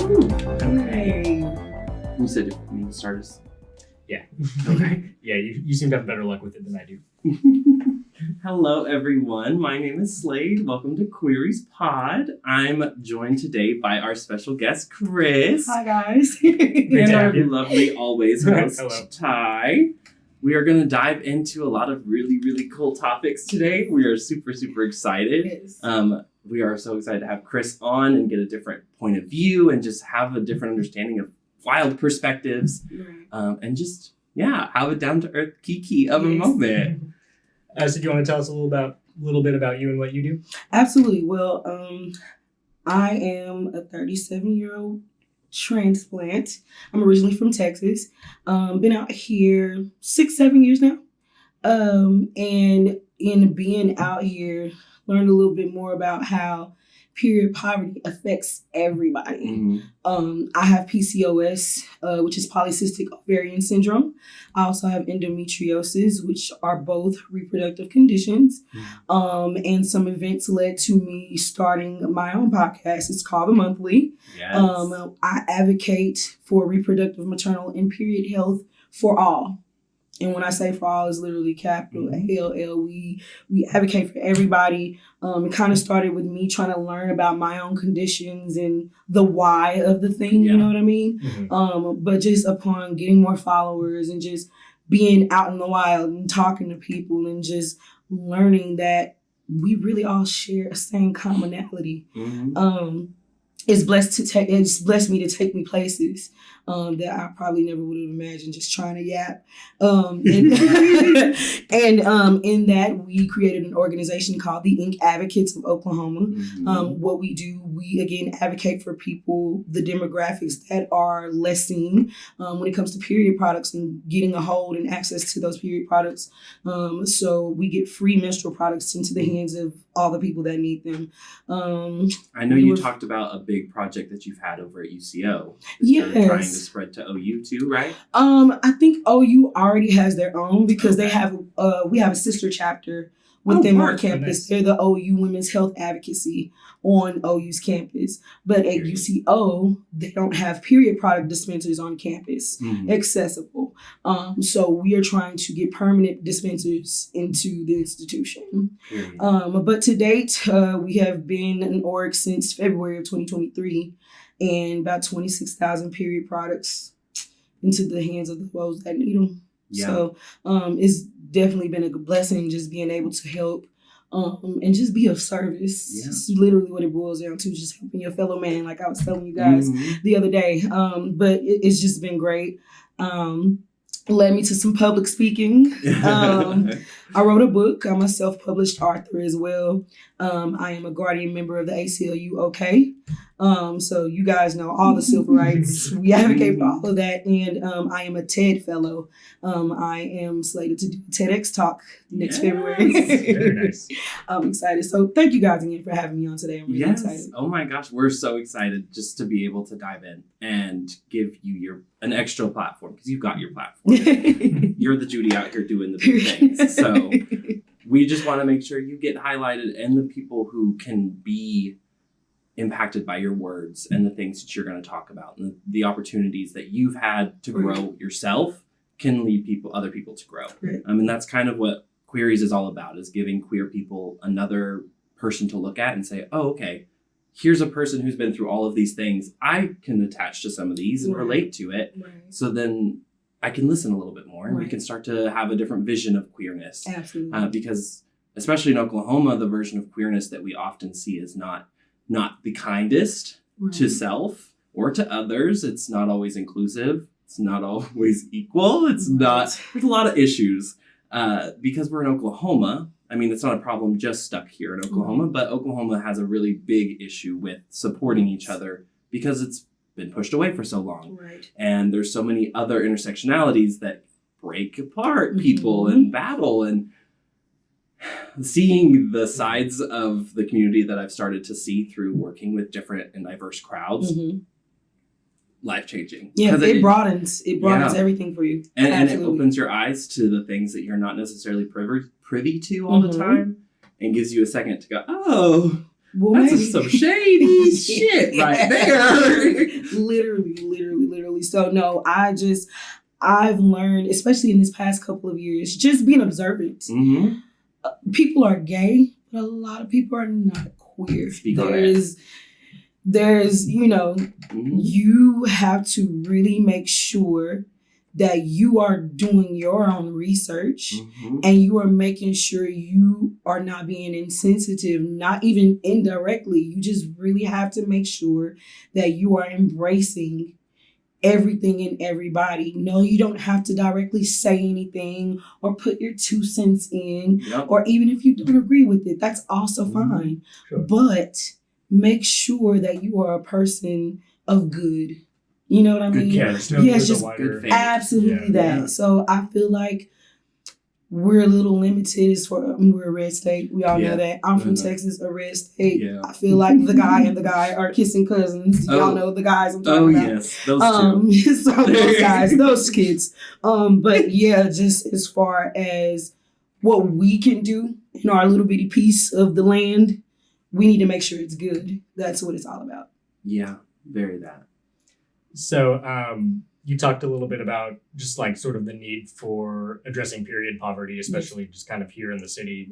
Okay. You said you need to start us. Yeah. Okay. Yeah, you seem to have better luck with it than I do. Hello, everyone. My name is Slayde. Welcome to Queeries Pod. I'm joined today by our special guest, Chrys. Hi, guys. And our lovely always host, Hello. Ty. We are going to dive into a lot of really, really cool topics today. We are super, super excited. Yes. We are so excited to have Chrys on and get a different point of view and just have a different understanding of wild perspectives. Right. And just, have a down-to-earth kiki of a moment. So do you want to tell us a little bit about you and what you do? Absolutely. Well, I am a 37-year-old transplant. I'm originally from Texas. Been out here 6-7 years now. And in being out here, learned a little bit more about how period poverty affects everybody. Mm-hmm. I have PCOS, which is polycystic ovarian syndrome. I also have endometriosis, which are both reproductive conditions. And some events led to me starting my own podcast. It's called The Monthly. Yes. I advocate for reproductive, maternal, and period health for all. And when I say for all, it's literally capital ALL. We advocate for everybody. It kind of started with me trying to learn about my own conditions and the why of the thing, you know what I mean? Mm-hmm. But just upon getting more followers and just being out in the wild and talking to people and just learning that we really all share a same commonality. Mm-hmm. It's blessed me to take me places that I probably never would have imagined just trying to yap. And in that, we created an organization called the Ink Advocates of Oklahoma. Mm-hmm. What we do, we again advocate for people, the demographics that are less seen when it comes to period products and getting a hold and access to those period products. So we get free menstrual products into the hands of all the people that need them. I know you talked about a big project that you've had over at UCO. Yes. You're trying to spread to OU too, right? I think OU already has their own because they have we have a sister chapter with them on campus. Nice. They're the OU Women's Health Advocacy on OU's campus. But at UCO, they don't have period product dispensers on campus accessible. So we are trying to get permanent dispensers into the institution. But to date, we have been an org since February of 2023 and about 26,000 period products into the hands of those that need them. Yeah. So it's definitely been a good blessing just being able to help and just be of service. Yeah. It's literally what it boils down to, just helping your fellow man, like I was telling you guys the other day. But it's just been great. Led me to some public speaking. I wrote a book. I'm a self-published author as well. I am a guardian member of the ACLU OK. So you guys know all the civil rights. We advocate for all of that. And I am a TED fellow. I am slated to do a TEDx talk next February. Very nice. I'm excited. So thank you guys again for having me on today. I'm really excited. Oh my gosh, we're so excited just to be able to dive in and give you an extra platform because you've got your platform. You're the Judy out here doing the big things. So we just want to make sure you get highlighted and the people who can be impacted by your words and the things that you're going to talk about and the opportunities that you've had to grow yourself can lead other people to grow. Right. And that's kind of what Queeries is all about, is giving queer people another person to look at and say, oh, okay, here's a person who's been through all of these things. I can attach to some of these and relate to it. Right. So then I can listen a little bit more and we can start to have a different vision of queerness. Absolutely. Because especially in Oklahoma, the version of queerness that we often see is not the kindest to self or to others. It's not always inclusive. It's not always equal. It's not, there's a lot of issues. Because we're in Oklahoma, I mean, it's not a problem just stuck here in Oklahoma, but Oklahoma has a really big issue with supporting each other because it's been pushed away for so long. Right. And there's so many other intersectionalities that break apart people and battle, and seeing the sides of the community that I've started to see through working with different and diverse crowds, life-changing. Yeah, it broadens everything for you. And it opens your eyes to the things that you're not necessarily privy to all the time, and gives you a second to go, oh, Well, That's maybe. some shady shit right there. Literally. So no, I've learned, especially in this past couple of years, just being observant. Mm-hmm. People are gay, but a lot of people are not queer. Speak on that. There's, Mm-hmm. you have to really make sure that you are doing your own research Mm-hmm. and you are making sure you are not being insensitive, not even indirectly. You just really have to make sure that you are embracing everything and everybody. No, you don't have to directly say anything or put your 2 cents in, Yep. or even if you don't agree with it, that's also fine. Sure. But make sure that you are a person of good. You know what I mean? Yeah, still Yeah, with it's a just wider. good faith. Absolutely that. Yeah. So I feel like we're a little limited as far we're a red state. We all Yeah. know that. I'm from Mhm. Texas, a red state. Yeah. I feel like the guy and the guy are kissing cousins. Oh. Y'all know the guys I'm talking Oh about. yes, those two. So those guys, those kids. But yeah, just as far as what we can do in our little bitty piece of the land, we need to make sure it's good. That's what it's all about. Yeah, very that. So you talked a little bit about just like sort of the need for addressing period poverty, especially just kind of here in the city.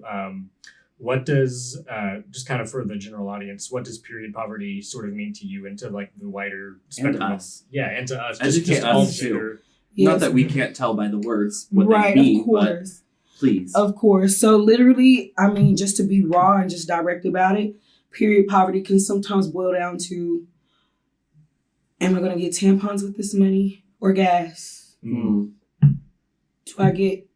What does, just kind of for the general audience, what does period poverty sort of mean to you and to like the wider spectrum? And of- us. Yeah, and to us. Educate just all us, too. gender. Not Yes. that we can't tell by the words what Right, they mean, of course. but please. Of course. So literally, I mean, just to be raw and just direct about it, period poverty can sometimes boil down to, am I going to get tampons with this money or gas? Mm. Do I get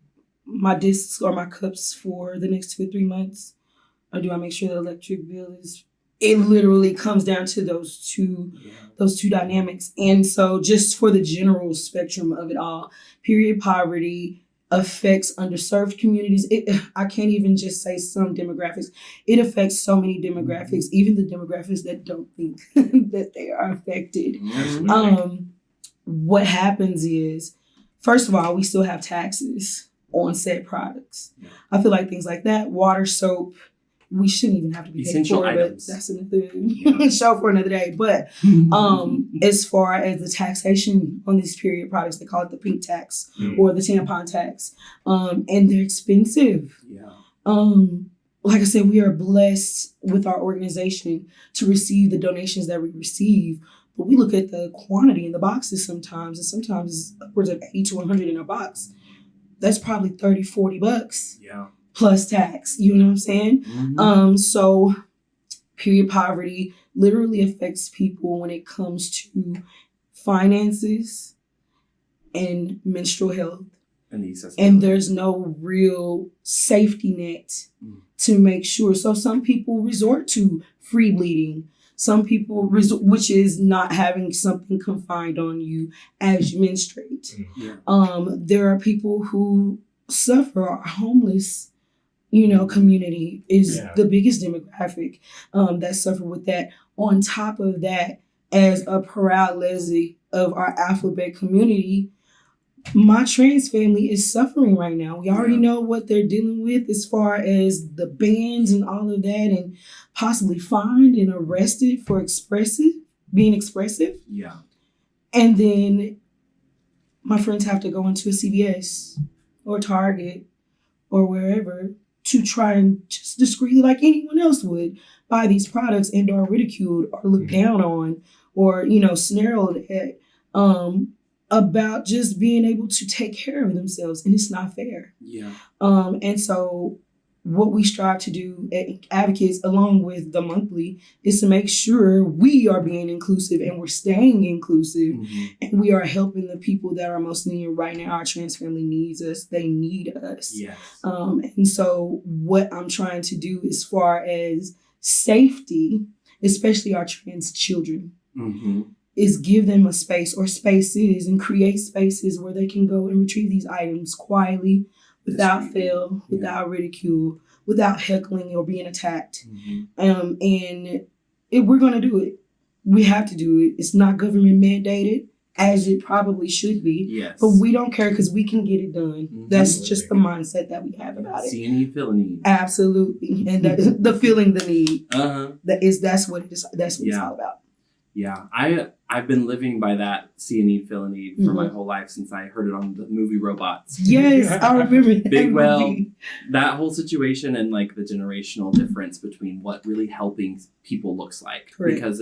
my discs or my cups for the next 2 or 3 months? Or do I make sure the electric bill is... It literally comes down to those two dynamics. And so just for the general spectrum of it all, period poverty affects underserved communities. I can't even just say some demographics. It affects so many demographics, even the demographics that don't think that they are affected. Absolutely. What happens is, first of all, we still have taxes on said products. Yeah. I feel like things like that, water, soap, we shouldn't even have to be paid Essential for, items. but that's another Yeah. show for another day. But as far as the taxation on these period products, they call it the pink tax or the tampon tax, and they're expensive. Yeah. Like I said, we are blessed with our organization to receive the donations that we receive, but we look at the quantity in the boxes sometimes, and sometimes it's upwards of 80 to 100 in a box. That's probably $30-$40 Yeah. plus tax. You know what I'm saying? Mm-hmm. So period poverty literally affects people when it comes to finances and menstrual health. And the accessibility. And there's no real safety net to make sure. So some people resort to free bleeding. Some people, which is not having something confined on you as you menstruate. Yeah. There are people who suffer. Our homeless, community is the biggest demographic that suffer with that. On top of that, as a proud lessee of our alphabet community, my trans family is suffering right now. We already know what they're dealing with as far as the bans and all of that, and possibly fined and arrested for being expressive. Yeah. And then my friends have to go into a CVS or Target or wherever to try and just discreetly, like anyone else would, buy these products and are ridiculed or looked down on or, snarled at about just being able to take care of themselves. And it's not fair. Yeah. And so what we strive to do at Advocates, along with the monthly, is to make sure we are being inclusive and we're staying inclusive, and we are helping the people that are most needed right now. Our trans family needs us. They need us. Yes. And so what I'm trying to do as far as safety, especially our trans children, is give them a space or spaces and create spaces where they can go and retrieve these items quietly, without fail, without ridicule, without heckling or being attacked. And if we're going to do it, we have to do it. It's not government mandated. as it probably should be. Yes. But we don't care because we can get it done. Mhm. That's just the mindset that we have about it. See a need, feel a need. Absolutely. And that, the feeling the need. Uh-huh. That's what it is. That's what it's all about. Yeah. I've been living by that see a need, feel a need for my whole life since I heard it on the movie Robots. Yes, I remember that Big Well, movie. that whole situation and like the generational difference between what really helping people looks like. Correct. Because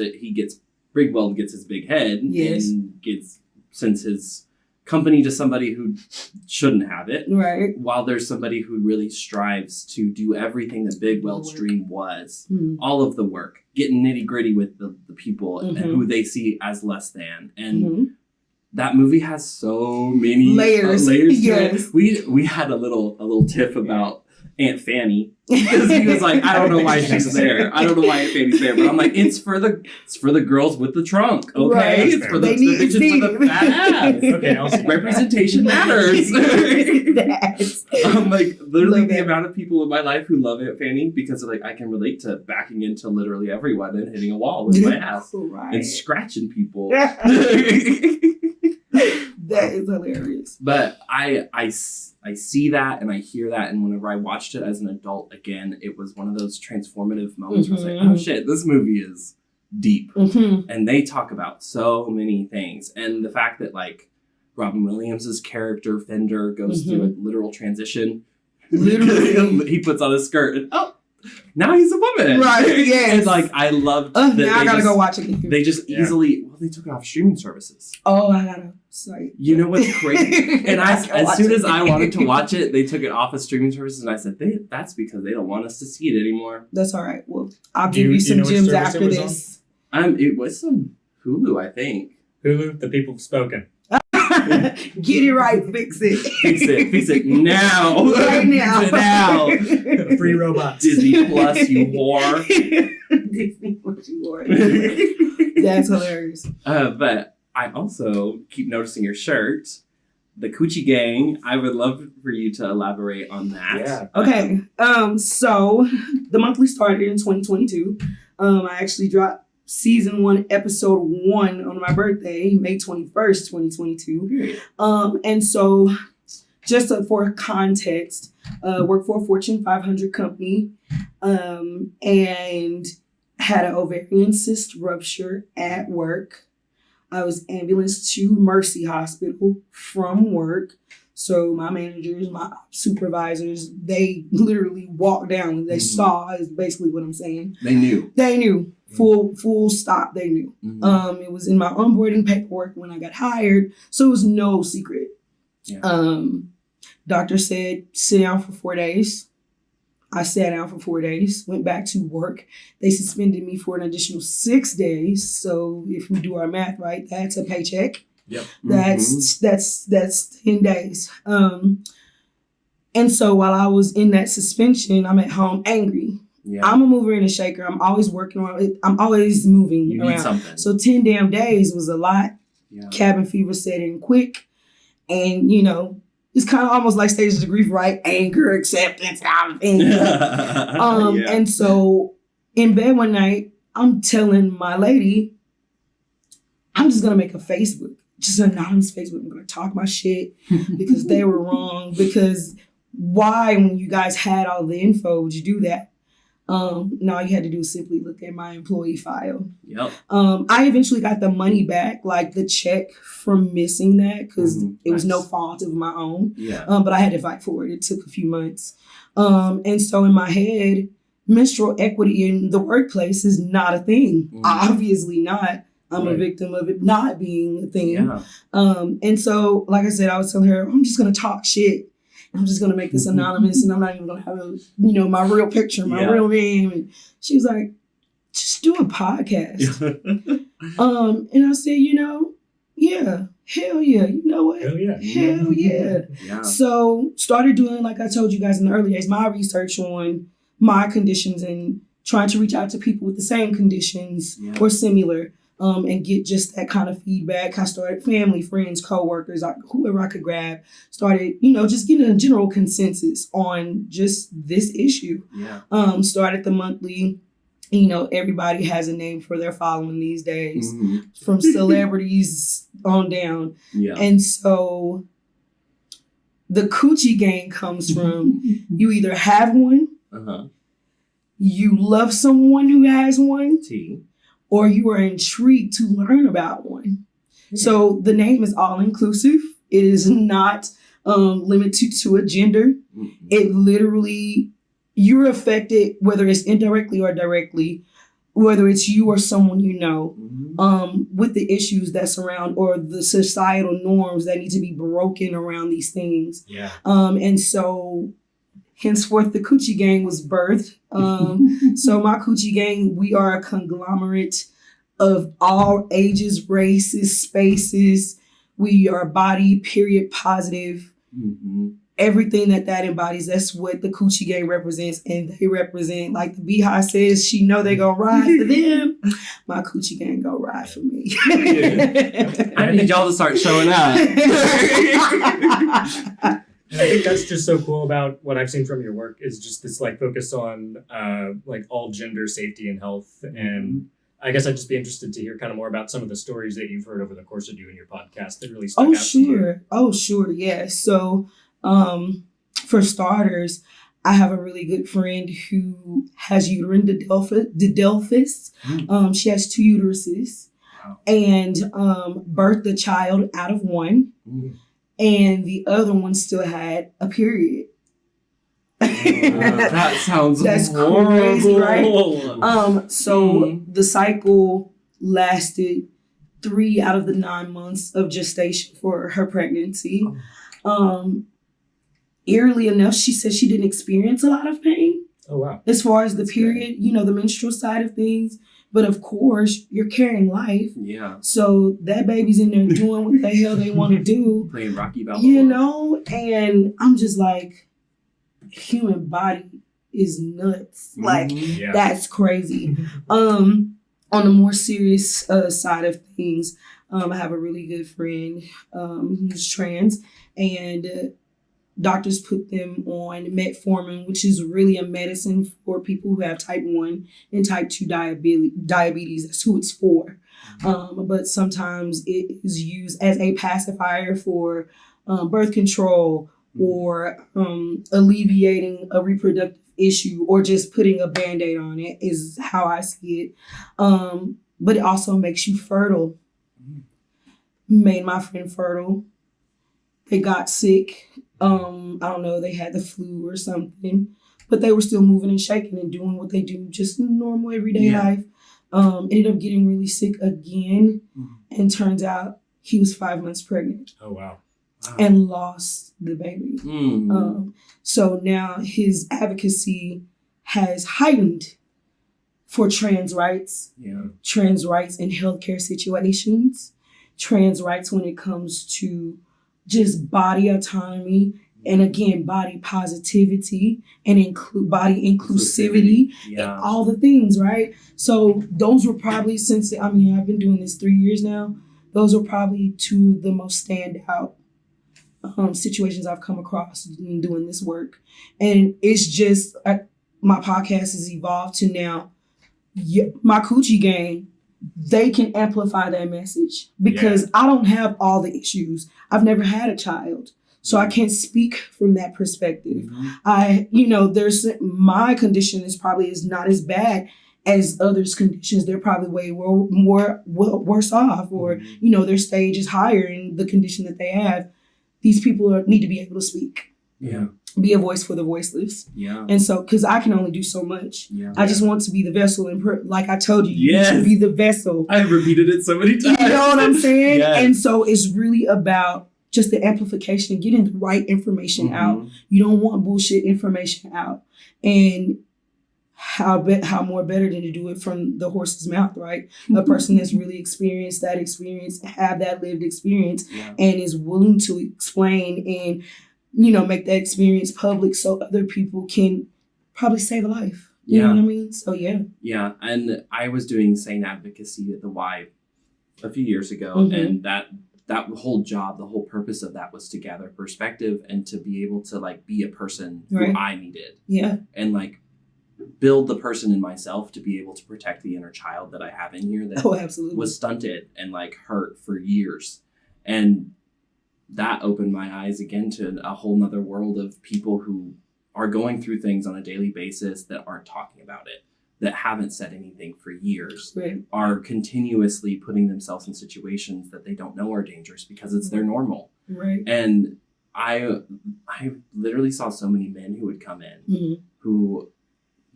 Big Well gets his big head Yes. and sends his company to somebody who shouldn't have it. Right. While there's somebody who really strives to do everything that Big Well's dream was. All of the work, getting nitty gritty with the people and who they see as less than. And that movie has so many layers to Yes. it. We had a little tiff about Aunt Fanny because he was like, I don't know why she's there. I don't know why Aunt Fanny's there, but I'm like, it's for the girls with the trunk, okay? Right. It's for the bitches with the fat ass. Okay, I'll see. Representation matters. I'm like, literally Love the it. amount of people in my life who love Aunt Fanny because like I can relate to backing into literally everyone and hitting a wall with my ass Right. and scratching people. That is hilarious. But I see that and I hear that, and whenever I watched it as an adult again, it was one of those transformative moments where I was like, oh shit, this movie is deep. And they talk about so many things. And the fact that like Robin Williams' character Fender goes through a literal transition. Literally. He puts on a skirt and now he's a woman. Right, yes. And like I loved that now I gotta go watch it. They just easily they took it off streaming services. Oh, I gotta. Sorry. You know what's crazy? And as soon as I wanted to it. watch it, they took it off of streaming services, and I said, that's because they don't want us to see it anymore. That's all right. Well, I'll Do give you you some know which gems service it after was this. It was some Hulu, I think. Hulu, the people have spoken. Get it right, fix it. Fix it now. Right now. Fix it now. Free robots. Disney Plus, you whore. Disney Plus, you whore. That's hilarious. But I also keep noticing your shirt, the Coochie Gang. I would love for you to elaborate on that. Yeah. Okay. So the monthly started in 2022. I actually dropped season 1, episode 1 on my birthday, May 21st, 2022. Period. And so just for context, worked for a Fortune 500 company, and had an ovarian cyst rupture at work. I was ambulanced to Mercy Hospital from work. So my managers, my supervisors, they literally walked down. They saw, is basically what I'm saying. They knew. They knew. Full stop, they knew. It was in my onboarding paperwork when I got hired. So it was no secret. Yeah. Doctor said, sit down for 4 days. I sat down for 4 days, went back to work. They suspended me for an additional 6 days. So if we do our math right, that's a paycheck. Yep. That's 10 days. And so while I was in that suspension, I'm at home angry. Yeah. I'm a mover and a shaker. I'm always working on it. I'm always moving You around. need something. So 10 damn days was a lot. Yeah. Cabin fever set in quick. And, it's kind of almost like stages of grief, right? Anger, acceptance, everything. And so in bed one night, I'm telling my lady, I'm just going to make a Facebook, just an anonymous Facebook. I'm going to talk my shit because they were wrong. Because why, when you guys had all the info, would you do that? All you had to do was simply look at my employee file. Yep. I eventually got the money back, like the check from missing that, because it was no Nice. fault of my own. Yeah. But I had to fight for it. It took a few months. And so in my head, menstrual equity in the workplace is not a thing. Obviously not. I'm a victim of it not being a thing. Yeah. And so, like I said, I was telling her, I'm just going to talk shit. I'm just going to make this anonymous, and I'm not even going to have my real picture, my real name. And she was like, just do a podcast. And I said, yeah, hell yeah. You know what? Hell yeah. Hell yeah. Yeah. So started doing, like I told you guys in the early days, my research on my conditions and trying to reach out to people with the same conditions or similar, and get just that kind of feedback. I started family, friends, coworkers, whoever I could grab, started, just getting a general consensus on just this issue. Yeah. Started the monthly, You know, everybody has a name for their following these days, Mhm. from celebrities on down. Yeah. And so the coochie gang comes from you either have one, Uh-huh. you love someone who has one, T. or you are intrigued to learn about one. So the name is all inclusive. It is not limited to a gender. Mhm. It literally, you're affected, whether it's indirectly or directly, whether it's you or someone you know, Mhm. with the issues that surround or the societal norms that need to be broken around these things. Yeah. And so henceforth the Coochie Gang was birthed. So my Coochie Gang, we are a conglomerate of all ages, races, spaces. We are body, period, positive. Mhm. Everything that embodies, that's what the Coochie Gang represents. And they represent, like the Beehive says, she know they gonna ride for them. My Coochie Gang go ride for me. I need y'all to start showing up. And I think that's just so cool about what I've seen from your work is just this like focus on like all gender safety and health. And I guess I'd just be interested to hear kind of more about some of the stories that you've heard over the course of doing your podcast that really stuck out to you. Oh, sure. Yeah. So, for starters, I have a really good friend who has uterine didelphys. She has 2 uteruses. Wow. And birthed a child out of one. Mm. And the other one still had a period. That sounds That's horrible. crazy, right? So the cycle lasted 3 out of the 9 months of gestation for her pregnancy. Eerily enough, she said she didn't experience a lot of pain. Oh, wow. As far as That's the period, you know, the menstrual side of things. But of course, you're carrying life. Yeah. So that baby's in there doing what the hell they want to do. Playing Rocky Balboa. You know? And I'm just like, human body is nuts. Like, Yeah. that's crazy. On the more serious side of things, I have a really good friend who's trans, and doctors put them on metformin, which is really a medicine for people who have type 1 and type 2 diabetes. That's who it's for. But sometimes it is used as a pacifier for birth control or alleviating a reproductive issue or just putting a Band-Aid on it is how I see it. But it also makes you fertile. Made my friend fertile. They got sick. I don't know, they had the flu or something, but they were still moving and shaking and doing what they do, just normal everyday life. Ended up getting really sick again, and turns out he was 5 months pregnant. Oh, wow. And lost the baby. So now his advocacy has heightened for trans rights, trans rights in healthcare situations, trans rights when it comes to just body autonomy, and again, body positivity and body inclusivity, and all the things, right? So those were probably, I've been doing this 3 years now, those are probably 2 of the most standout situations I've come across in doing this work. And it's just, my podcast has evolved to now, my Coochie Gang, they can amplify that message because I don't have all the issues. I've never had a child, so I can't speak from that perspective. There's my condition is not as bad as others' conditions. They're probably way more worse off, or their stage is higher in the condition that they have. These people need to be able to speak. Be a voice for the voiceless. And so, because I can only do so much. I just want to be the vessel. And like I told you, you should be the vessel. I've repeated it so many times. You know what I'm saying? And so it's really about just the amplification, getting the right information out. You don't want bullshit information out. And how more better than to do it from the horse's mouth, right? A person that's really experienced that experience, have that lived experience, and is willing to explain and make that experience public so other people can probably save a life. You know what I mean? So, Yeah, and I was doing sane advocacy at the Y a few years ago, and that whole job, the whole purpose of that was to gather perspective and to be able to, be a person who I needed. And, build the person in myself to be able to protect the inner child that I have in here that Absolutely. was stunted and like hurt for years. And that opened my eyes again to a whole nother world of people who are going through things on a daily basis that aren't talking about it, that haven't said anything for years, Right. are continuously putting themselves in situations that they don't know are dangerous because it's their normal. Right. And I literally saw so many men who would come in who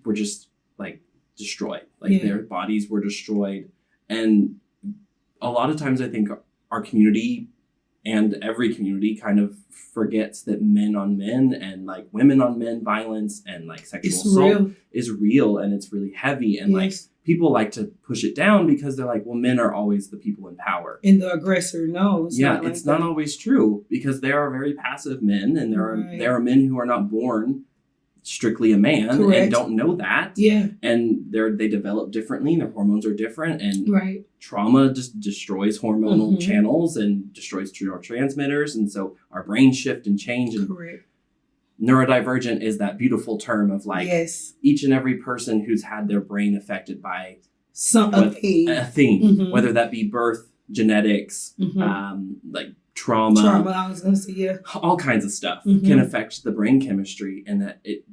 were just like destroyed, like their bodies were destroyed. And a lot of times I think our community and every community kind of forgets that men on men and like women on men violence and like sexual assault is real, and it's really heavy. And like people like to push it down because they're like, well, men are always the people in power. And the aggressor, no. It's not always true, because there are very passive men, and there are men who are not born strictly a man and don't know that. Yeah. And they develop differently, and their hormones are different, and trauma just destroys hormonal channels and destroys neurotransmitters, and so our brains shift and change. And neurodivergent is that beautiful term of like each and every person who's had their brain affected by a thing, whether that be birth, genetics, like trauma, I was gonna say, all kinds of stuff can affect the brain chemistry, and that it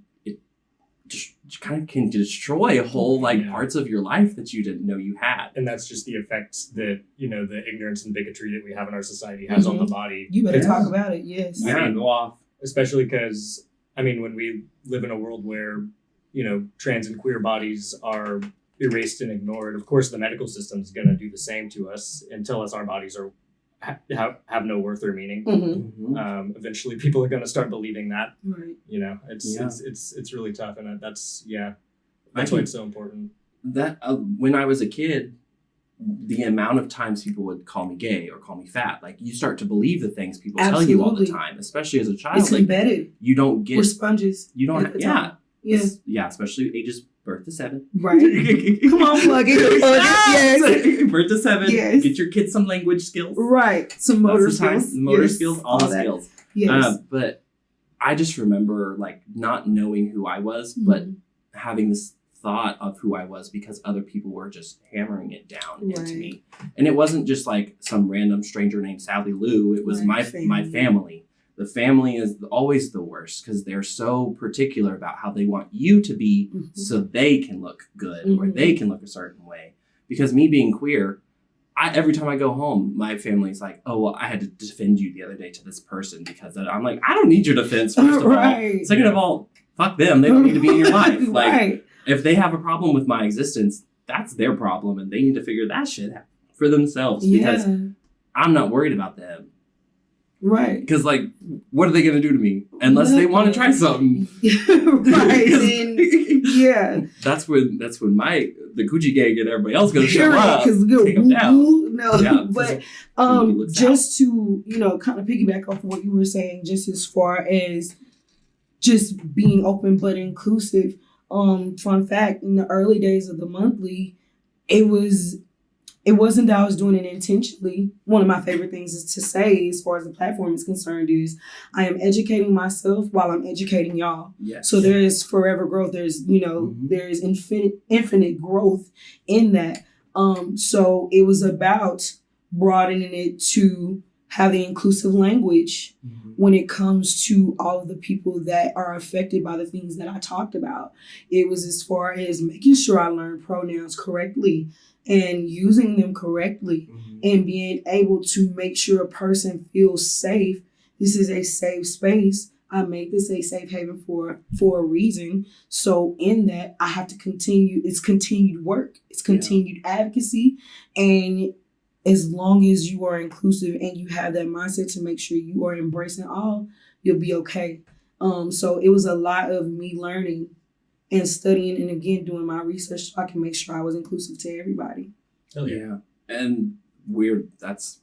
just kind of can destroy whole like parts of your life that you didn't know you had. And that's just the effects that, you know, the ignorance and bigotry that we have in our society has on the body. You better talk about it. Yes. Yeah, go off. Especially because, I mean, when we live in a world where, you know, trans and queer bodies are erased and ignored, of course the medical system is going to do the same to us and tell us our bodies are have no worth or meaning. Eventually people are going to start believing that. You know, it's really tough, and that's why it's so important. That when I was a kid, the amount of times people would call me gay or call me fat, like you start to believe the things people tell you all the time, especially as a child. It's like, embedded. You don't get. We're sponges. You don't. Especially ages birth to 7. Right. Come on, plug it. Yes. Birth to 7. Yes. Get your kids some language skills. Right. Some motor skills. Motor skills. All the skills. Yes. But I just remember like not knowing who I was, but having this thought of who I was because other people were just hammering it down into me. And it wasn't just like some random stranger named Sally Lou. It was my family. The family is always the worst because they're so particular about how they want you to be so they can look good or they can look a certain way. Because me being queer, every time I go home, my family's like, oh, well, I had to defend you the other day to this person because I'm like, I don't need your defense, first of all. Second of all, fuck them. They don't need to be in your life. Like, if they have a problem with my existence, that's their problem, and they need to figure that shit out for themselves because I'm not worried about them. Right. Because, like, what are they going to do to me? Unless they want to try something. Yeah. That's when the Gucci gang and everybody else going to show up. Take them down. But just to, you know, kind of piggyback off of what you were saying, just as far as just being open but inclusive. Fun fact, in the early days of the monthly, it wasn't that I was doing it intentionally. One of my favorite things is to say, as far as the platform is concerned, is I am educating myself while I'm educating y'all. Yes. So there is forever growth. There's, you know, there is infinite growth in that. So it was about broadening it to have the inclusive language when it comes to all of the people that are affected by the things that I talked about. It was as far as making sure I learned pronouns correctly and using them correctly and being able to make sure a person feels safe. This is a safe space. I made this a safe haven for a reason. So in that, I have to continue. It's continued work. It's continued advocacy. And as long as you are inclusive and you have that mindset to make sure you are embracing all, you'll be okay. So it was a lot of me learning and studying and again doing my research so I can make sure I was inclusive to everybody. Oh yeah. And that's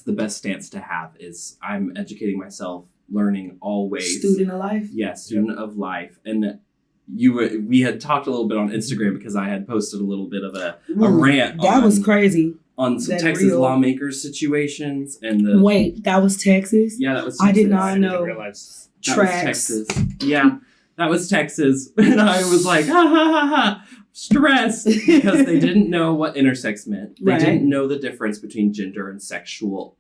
the best stance to have is I'm educating myself, learning always. Student of life. Yeah, student of life. And we had talked a little bit on Instagram because I had posted a little bit of a rant. That was crazy. On some Texas lawmakers situations and Wait, that was Texas? Yeah, that was Texas. I did not know. Realize. Texas. Yeah. That was Texas. And I was like, ha ha ha ha, stressed, because they didn't know what intersex meant. They didn't know the difference between gender and sexual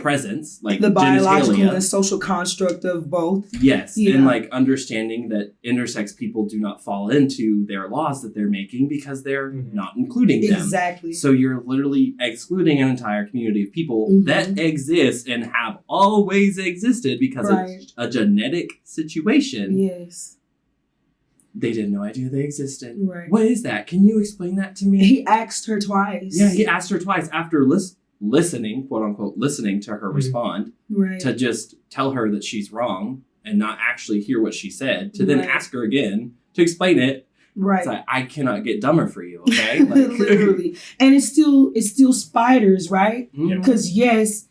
presence, like the biological genitalia. and social construct of both. Yes, and like understanding that intersex people do not fall into their laws that they're making because they're not including them. Exactly. So you're literally excluding an entire community of people that exist and have always existed because it's a genetic situation. Yes. They didn't know idea they existed. Right. What is that? Can you explain that to me? He asked her twice. Yeah, he asked her twice after listening, quote unquote, listening to her respond, to just tell her that she's wrong and not actually hear what she said, to then ask her again to explain it. Right. It's like, I cannot get dumber for you, okay? Like, literally. And it's still spiders, right? Because yes,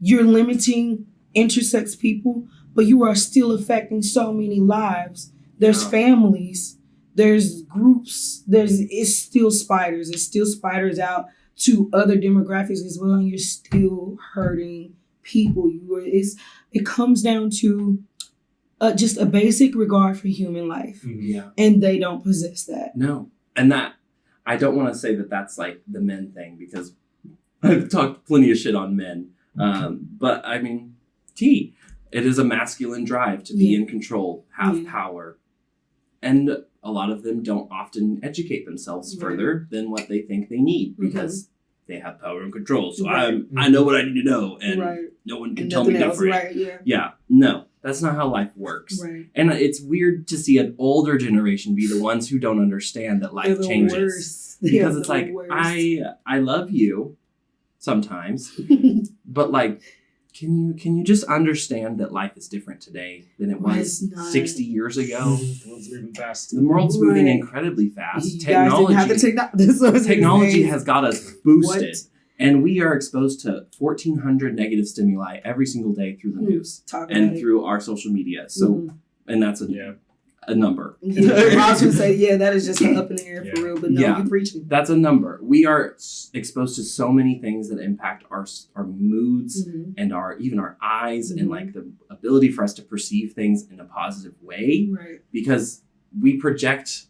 you're limiting intersex people, but you are still affecting so many lives. There's families, there's groups, it's still spiders. It's still spiders out to other demographics as well, and you're still hurting people. It comes down to just a basic regard for human life. Yeah. And they don't possess that. No. And that, I don't want to say that that's like the men thing, because I've talked plenty of shit on men. But I mean, it is a masculine drive to be in control, have power. And a lot of them don't often educate themselves further than what they think they need, because they have power and control. So I know what I need to know, and no one can tell me different. Yeah, no, that's not how life works. And it's weird to see an older generation be the ones who don't understand that life changes. Because it's like, I love you sometimes, but like, can you just understand that life is different today than it was 60 years ago? The world's moving fast. The world's moving incredibly fast. Technology has got us boosted. And we are exposed to 1,400 negative stimuli every single day through the news and through our social media. So, and that's a number. I was going to say, that is just up in the air for real, but no, you're preaching. That's a number. We are exposed to so many things that impact our moods and even our eyes and like the ability for us to perceive things in a positive way. Because we project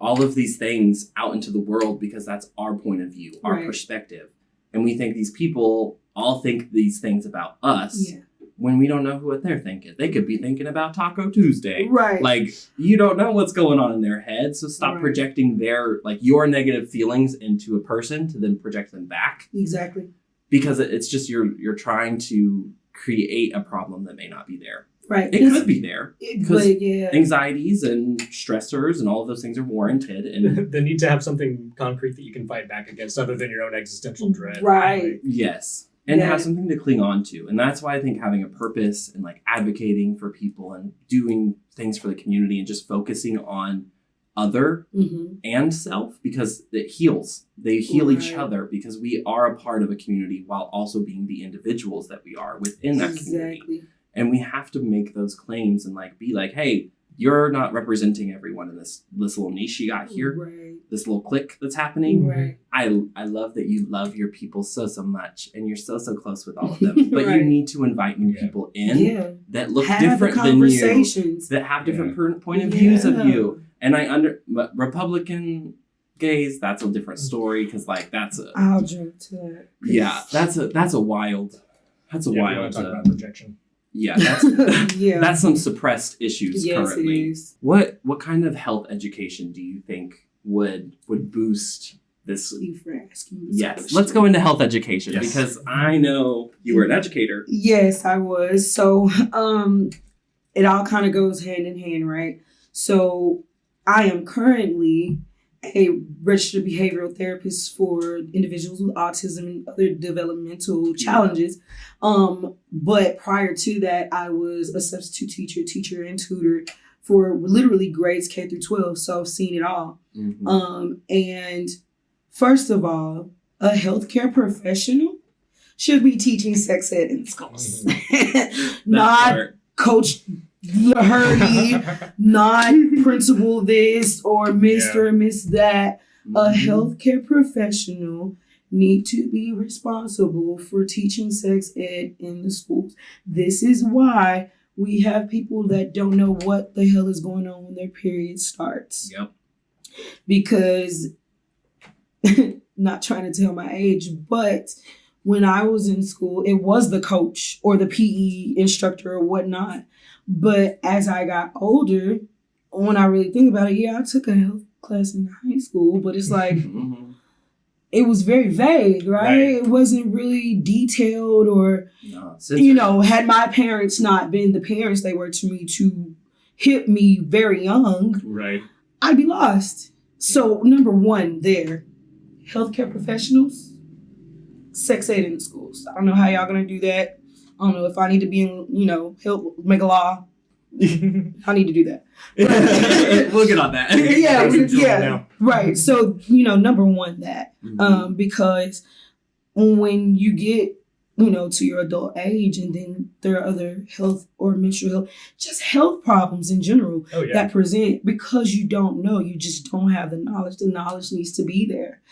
all of these things out into the world because that's our point of view, our perspective. And we think these people all think these things about us. When we don't know what they're thinking. They could be thinking about Taco Tuesday. Like, you don't know what's going on in their head. So stop projecting your negative feelings into a person to then project them back. Exactly. Because it's just you're trying to create a problem that may not be there. It could be there. Because anxieties and stressors and all of those things are warranted. And the need to have something concrete that you can fight back against other than your own existential dread. Yes. And have something to cling on to. And that's why I think having a purpose and like advocating for people and doing things for the community and just focusing on other and self, because it heals. They heal each other because we are a part of a community while also being the individuals that we are within that community. And we have to make those claims and like be like, hey, you're not representing everyone in this little niche you got here. This little clique that's happening. I love that you love your people so much and you're so close with all of them. But you need to invite new people in that look different than you, that have different point of views of you. And but Republican gays, that's a different story, because like I'll drink to that. Yeah, that's a wild. Talk about projection. Yeah, that's some suppressed issues currently. It is. What kind of health education do you think would boost this? Thank you for asking this question. Let's go into health education because I know you were an educator. Yes, I was. So it all kind of goes hand in hand, right? So I am currently a registered behavioral therapist for individuals with autism and other developmental challenges. But prior to that, I was a substitute teacher and tutor for literally grades K through 12. So I've seen it all. And first of all, a healthcare professional should be teaching sex ed in schools. Not Coach Hurdy, not principal this or Mr. or Miss that. A healthcare professional need to be responsible for teaching sex ed in the schools. This is why We have people that don't know what the hell is going on when their period starts. Yep. Because, not trying to tell my age, but when I was in school, it was the coach or the PE instructor or whatnot. But as I got older, when I really think about it, I took a health class in high school, but it's like, it was very vague, right? It wasn't really detailed or, had my parents not been the parents they were to me to hit me very young, right, I'd be lost. So number one there, healthcare professionals, sex ed in the schools. I don't know how y'all gonna do that. I don't know if I need to be in, help make a law. I need to do that. We'll get on that. Yeah. Right. So, number one, that. Because when you get, to your adult age, and then there are other health or menstrual health, just health problems in general that present because you don't know. You just don't have the knowledge. The knowledge needs to be there.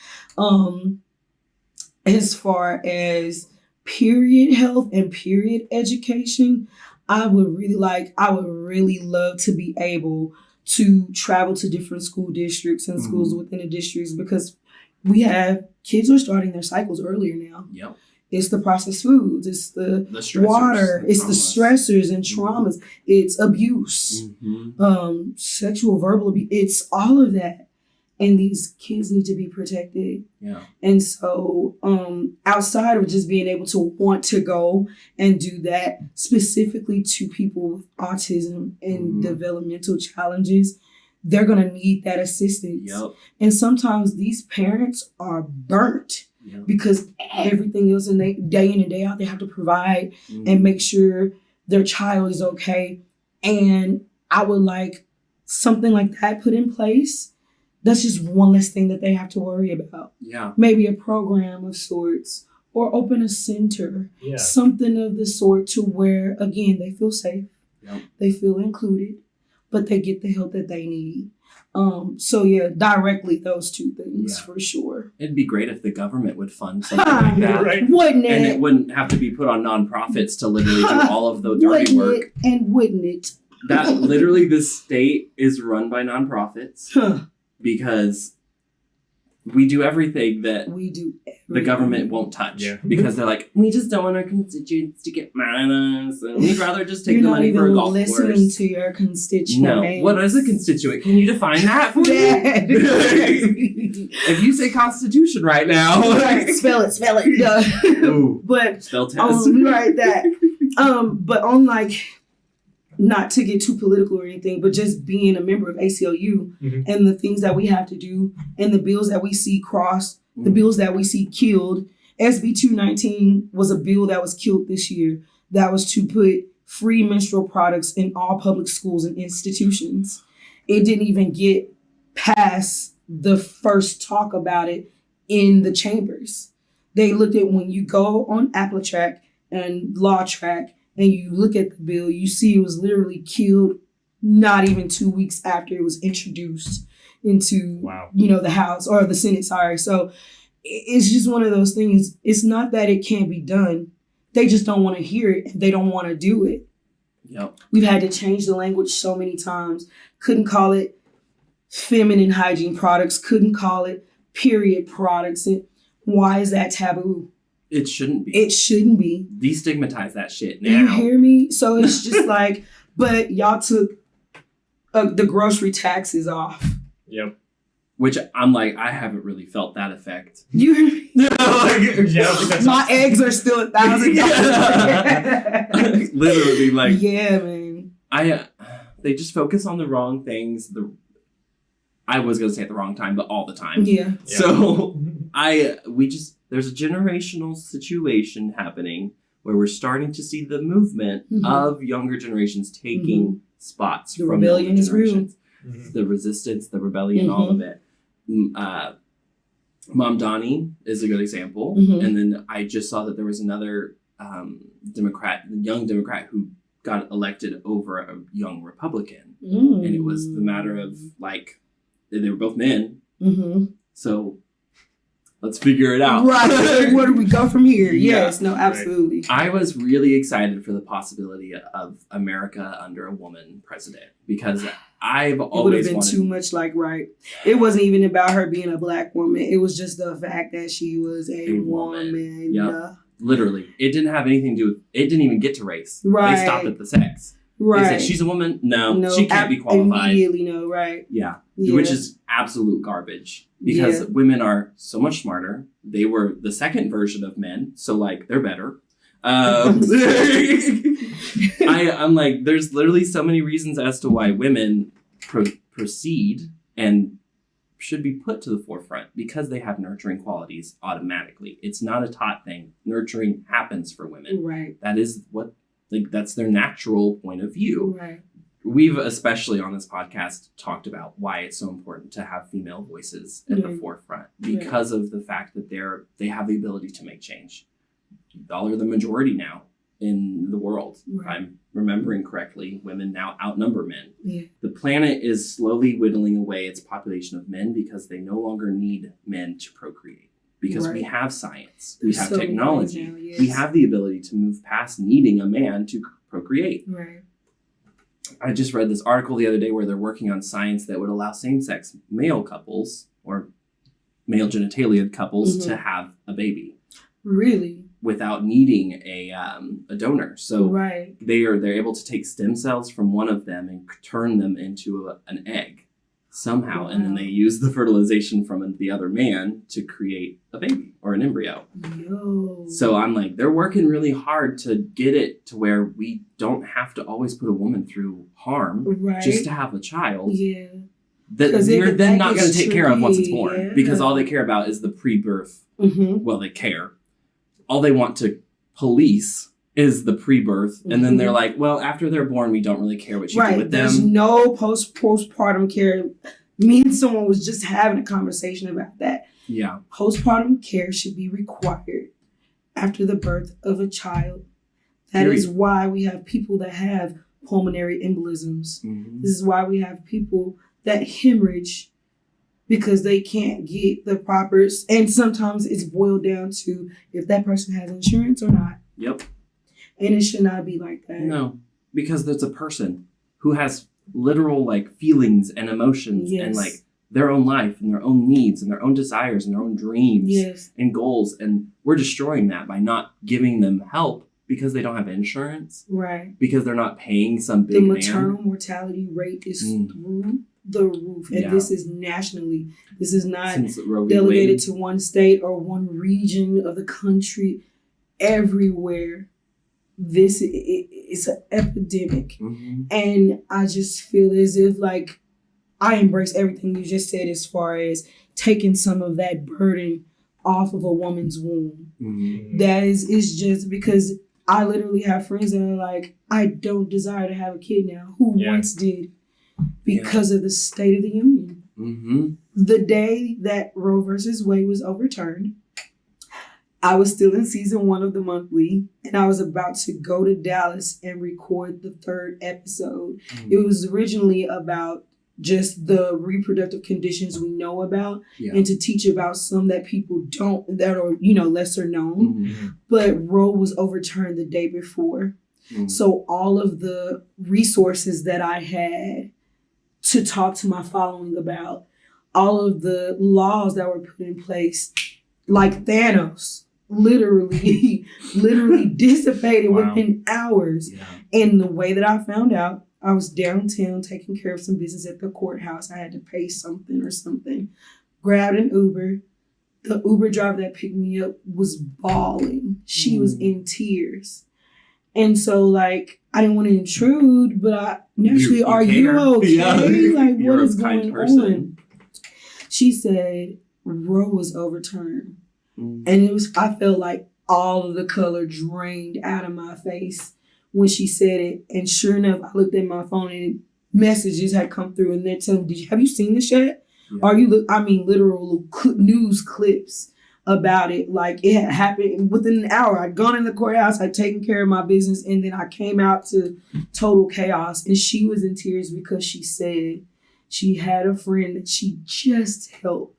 As far as period health and period education, I would really love to be able to travel to different school districts and schools within the districts, because we have kids are starting their cycles earlier now. Yep. It's the processed foods, it's the water, it's the stressors and traumas, it's abuse, sexual, verbal abuse, it's all of that. And these kids need to be protected. Yeah. And so outside of just being able to want to go and do that specifically to people with autism and developmental challenges, they're going to need that assistance. Yep. And sometimes these parents are burnt because everything else in day in and day out, they have to provide and make sure their child is okay. And I would like something like that put in place. That's just one less thing that they have to worry about. Yeah. Maybe a program of sorts, or open a center, something of the sort, to where, again, they feel safe, they feel included, but they get the help that they need. Directly those two things for sure. It'd be great if the government would fund something like that. Right. Wouldn't it? And it wouldn't have to be put on nonprofits to literally do all of the dirty work. Wouldn't it? That literally the state is run by nonprofits. Because we do everything that the government won't touch. Yeah. Because they're like, we just don't want our constituents to get mad at us, and we'd rather just take the money for a golf course. You're not even listening to your constituents. No. What is a constituent? Can you define that for me? If you say constitution right now. Spell it. Ooh, but spell test. But on not to get too political or anything, but just being a member of ACLU and the things that we have to do and the bills that we see crossed, the bills that we see killed. SB 219 was a bill that was killed this year that was to put free menstrual products in all public schools and institutions. It didn't even get past the first talk about it in the chambers. They looked at, when you go on Track and Law Track, and you look at the bill, you see it was literally killed not even 2 weeks after it was introduced into, the House or the Senate, sorry. So it's just one of those things. It's not that it can't be done. They just don't want to hear it. They don't want to do it. Yep. We've had to change the language so many times. Couldn't call it feminine hygiene products. Couldn't call it period products. And why is that taboo? It shouldn't be. It shouldn't be. Destigmatize that shit now. You hear me? So it's just but y'all took the grocery taxes off. Yep. Which I'm like, I haven't really felt that effect. You hear me? My eggs are still $1,000. Literally, yeah, man. They just focus on the wrong things. I was gonna say at the wrong time, but all the time. Yeah. So there's a generational situation happening where we're starting to see the movement of younger generations taking spots the from rebellion the is real. The resistance, the rebellion, all of it. Mom Donnie is a good example. And then I just saw that there was another young Democrat who got elected over a young Republican. And it was the matter of they were both men. So let's figure it out. Right. Where do we go from here? Yeah. Yes. No, absolutely. I was really excited for the possibility of America under a woman president because I've It would have always been wanted. too much like, right. It wasn't even about her being a black woman. It was just the fact that she was a woman. Yep. Literally, it didn't have anything to do with. It didn't even get to race. Right. They stopped at the sex. Right. They said she's a woman. No, she can't be qualified. Immediately, no. Right. Yeah. Yeah. Which is absolute garbage because women are so much smarter. They were the second version of men, so like they're better. I'm like, there's literally so many reasons as to why women proceed and should be put to the forefront because they have nurturing qualities automatically. It's not a taught thing. Nurturing happens for women. Right. That is what, like, that's their natural point of view. Right. We've, especially on this podcast, talked about why it's so important to have female voices at the forefront because of the fact that they have the ability to make change. Y'all are the majority now in the world. If I'm remembering correctly, women now outnumber men. Yeah. The planet is slowly whittling away its population of men because they no longer need men to procreate. Because we have science, we have technology, now, yes. we have the ability to move past needing a man to procreate. Right. I just read this article the other day where they're working on science that would allow same-sex male couples or male genitalia couples to have a baby. Really? Without needing a donor. So they're able to take stem cells from one of them and turn them into an egg somehow. And then they use the fertilization from the other man to create a baby or an embryo. Yo. So I'm like, they're working really hard to get it to where we don't have to always put a woman through harm just to have a child. Yeah. That we're then not going to take care of once it's born because all they care about is the pre-birth. Well, they care. All they want to police is the pre-birth. And then they're like, well, after they're born, we don't really care what you do with them. There's no postpartum care. Me and someone was just having a conversation about that. Yeah. Postpartum care should be required after the birth of a child. That is why we have people that have pulmonary embolisms. This is why we have people that hemorrhage because they can't get the proper, and sometimes it's boiled down to if that person has insurance or not. Yep. And it should not be like that. No, because there's a person who has literal like feelings and emotions and like their own life and their own needs and their own desires and their own dreams and goals. And we're destroying that by not giving them help because they don't have insurance. Right. Because they're not paying some big man. The maternal mortality rate is through the roof. And this is nationally. This is not delegated to one state or one region of the country. Everywhere. This is an epidemic. And I just feel as if like I embrace everything you just said as far as taking some of that burden off of a woman's womb. That is just because I literally have friends that are like, I don't desire to have a kid now, who once did because of the State of the Union. The day that Roe versus Wade was overturned, I was still in season 1 of the monthly, and I was about to go to Dallas and record the 3rd episode. It was originally about just the reproductive conditions we know about and to teach about some that people don't, that are, lesser known. But Roe was overturned the day before. So all of the resources that I had to talk to my following about, all of the laws that were put in place, like Thanos, literally dissipated within hours. And the way that I found out, I was downtown taking care of some business at the courthouse. I had to pay something. Grabbed an Uber. The Uber driver that picked me up was bawling. She was in tears. And so, like, I didn't want to intrude, but I naturally, are you okay? Yeah. Like, what is going on? She said, Roe was overturned. And I felt like all of the color drained out of my face when she said it. And sure enough, I looked at my phone and messages had come through and they're telling me, have you seen this yet? Are you, literal news clips about it. Like it had happened within an hour. I'd gone in the courthouse, I'd taken care of my business, and then I came out to total chaos. And she was in tears because she said she had a friend that she just helped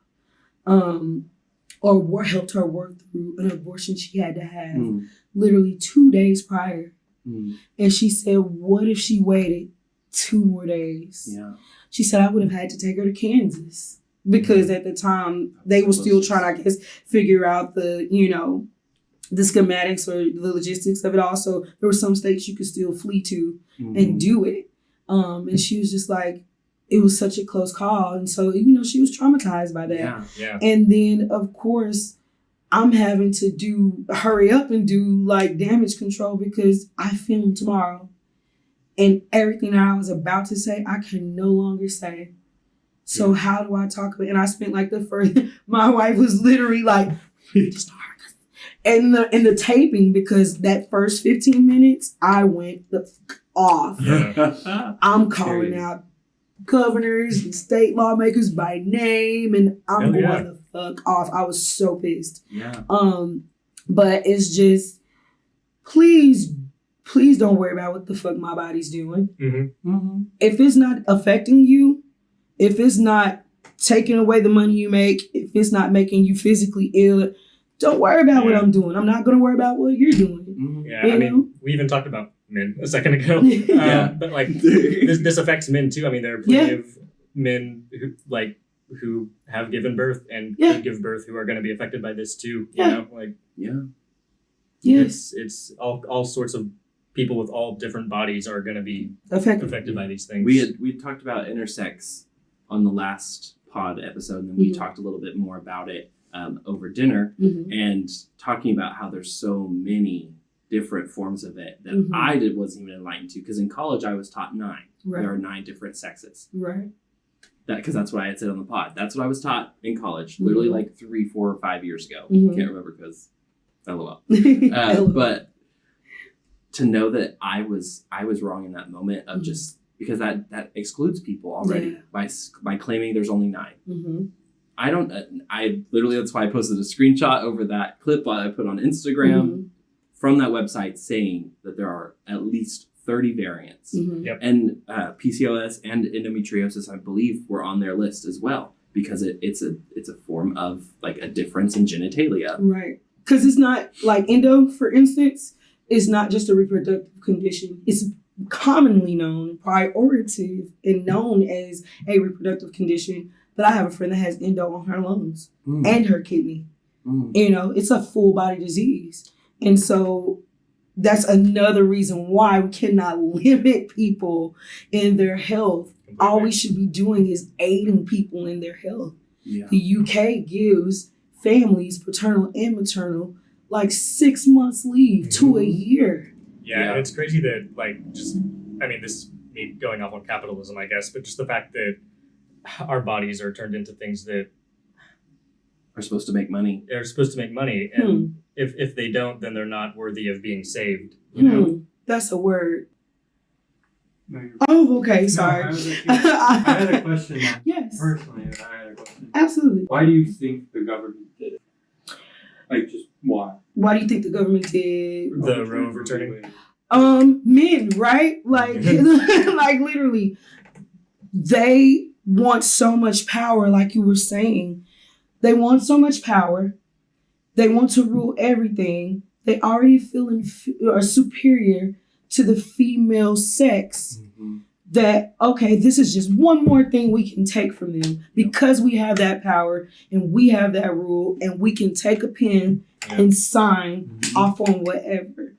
or helped her work through an abortion she had to have Mm. literally 2 days prior. Mm. And she said, what if she waited 2 more days? Yeah. She said, I would have had to take her to Kansas because at the time they were still trying to, I guess, figure out the, the schematics or the logistics of it all. So there were some states you could still flee to and do it. And she was just like, it was such a close call. And so, she was traumatized by that. Yeah. Yeah. And then, of course, I'm having to hurry up and do like damage control because I film tomorrow. And everything that I was about to say, I can no longer say. So how do I talk about it? And I spent like my wife was literally like, in the taping, because that first 15 minutes, I went the off. Yeah. I'm calling out governors and state lawmakers by name, and I'm going the fuck off. I was so pissed. Yeah. But it's just, please don't worry about what the fuck my body's doing. Mm-hmm. Mm-hmm. If it's not affecting you, if it's not taking away the money you make, if it's not making you physically ill, don't worry about what I'm doing. I'm not going to worry about what you're doing. Mm-hmm. Yeah, I mean, we even talked about men a second ago. But like, this affects men too. I mean, there are plenty of men who have given birth and could give birth who are going to be affected by this too. You know, like, it's all sorts of people with all different bodies are going to be affected by these things. We talked about intersex on the last pod episode, and then we talked a little bit more about it over dinner, and talking about how there's so many different forms of it that I wasn't even enlightened to, because in college I was taught 9. Right. There are 9 different sexes. Right. Because that's what I had said on the pod. That's what I was taught in college, literally like 3, 4, or 5 years ago. Can't remember because LOL. But to know that I was wrong in that moment of just because that excludes people already by claiming there's only 9. I literally, that's why I posted a screenshot over that clip I put on Instagram from that website saying that there are at least 30 variants. And PCOS and endometriosis, I believe, were on their list as well, because it's a form of like a difference in genitalia. Right. Because it's not like endo, for instance, is not just a reproductive condition. It's commonly known, prioritative, and known as a reproductive condition. But I have a friend that has endo on her lungs and her kidney. It's a full body disease. And so that's another reason why we cannot limit people in their health. All we should be doing is aiding people in their health. Yeah. The UK gives families, paternal and maternal, like 6 months leave to a year. Yeah, it's crazy that this is me going off on capitalism, I guess, but just the fact that our bodies are turned into things that are supposed to make money. They're supposed to make money, and if they don't, then they're not worthy of being saved. You know, that's a word. No, oh, okay. Sorry. I had a question. Yes. Personally, I had a question. Absolutely. Why do you think the government did it? Like, just why? Why do you think the government did the Roe overturning? Men, right? Like, like literally, they want so much power. Like you were saying, they want so much power. They want to rule everything. They already feel are superior to the female sex. That, okay, this is just one more thing we can take from them because we have that power and we have that rule and we can take a pen and sign off on whatever.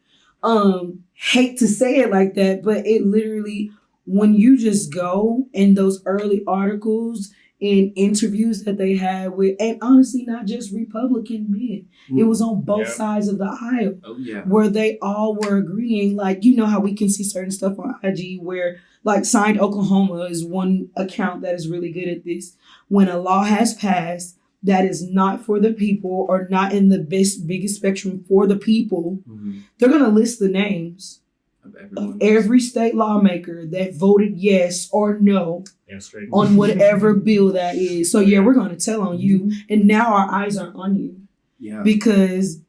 Hate to say it like that, but it literally, when you just go in those early articles and interviews that they had with, and honestly, not just Republican men, it was on both sides of the aisle where they all were agreeing. Like, you know how we can see certain stuff on IG where, like, Signed Oklahoma is one account that is really good at this. When a law has passed that is not for the people or not in the biggest spectrum for the people, they're going to list the names of every state lawmaker that voted yes or no on whatever bill that is. So, we're going to tell on you. And now our eyes are on you. Yeah. Because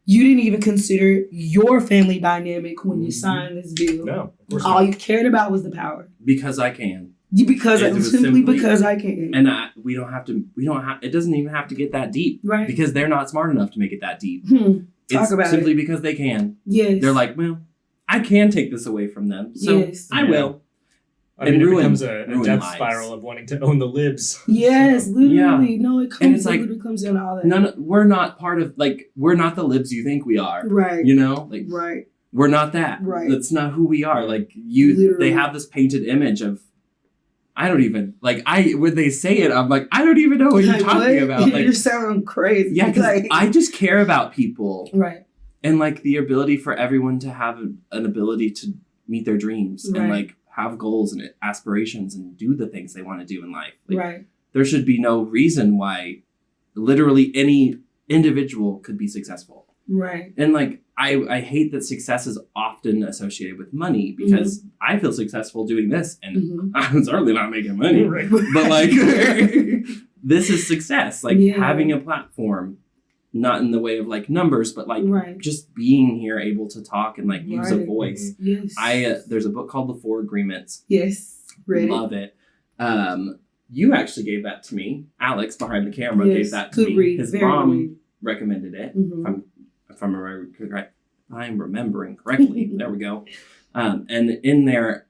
You didn't even consider your family dynamic when you Mhm. signed this bill. No, of course All not. you cared about was the power. Because I can. Because It was simply simply- because I can. And it doesn't even have to get that deep. Right. Because they're not smart enough to make it that deep. Talk It's about simply it. because they can. Yes. They're like, well, I can take this away from them. So Yes. I Yeah. will. I mean, And it ruin- becomes a ruin death lives. spiral of wanting to own the libs. Yes, So, literally. No, it comes. it's like, it literally comes down to all that. We're not part of, like, we're not the libs you think we are. Right. You know? Like, Right. we're not that. Right. That's not who we are. Like, Literally. they have this painted image of, I don't even, like, when they say it, I'm like, I don't even know what you're Like, talking what? about. Like, You're sounding crazy. yeah, because Like, I just care about people right. and, like, the ability for everyone to have an ability to meet their dreams and, Right. like, have goals and aspirations and do the things they want to do in life. Like, Right. there should be no reason why literally any individual could be successful. Right. And, like, I hate that success is often associated with money because I feel successful doing this and Mhm. I'm certainly not making money. Right. But, like, this is success. Like, Yeah. having a platform, not in the way of, like, numbers, but, like, Right. just being here able to talk and, like, use a Right. voice. Yes. There's a book called The Four Agreements. Yes. Read it. Love it. You actually gave that to me. Alex behind the camera gave Yes. that to Good me. read. His Very mom good read. recommended it. Mhm. If I'm remembering correctly. There we go. And in there,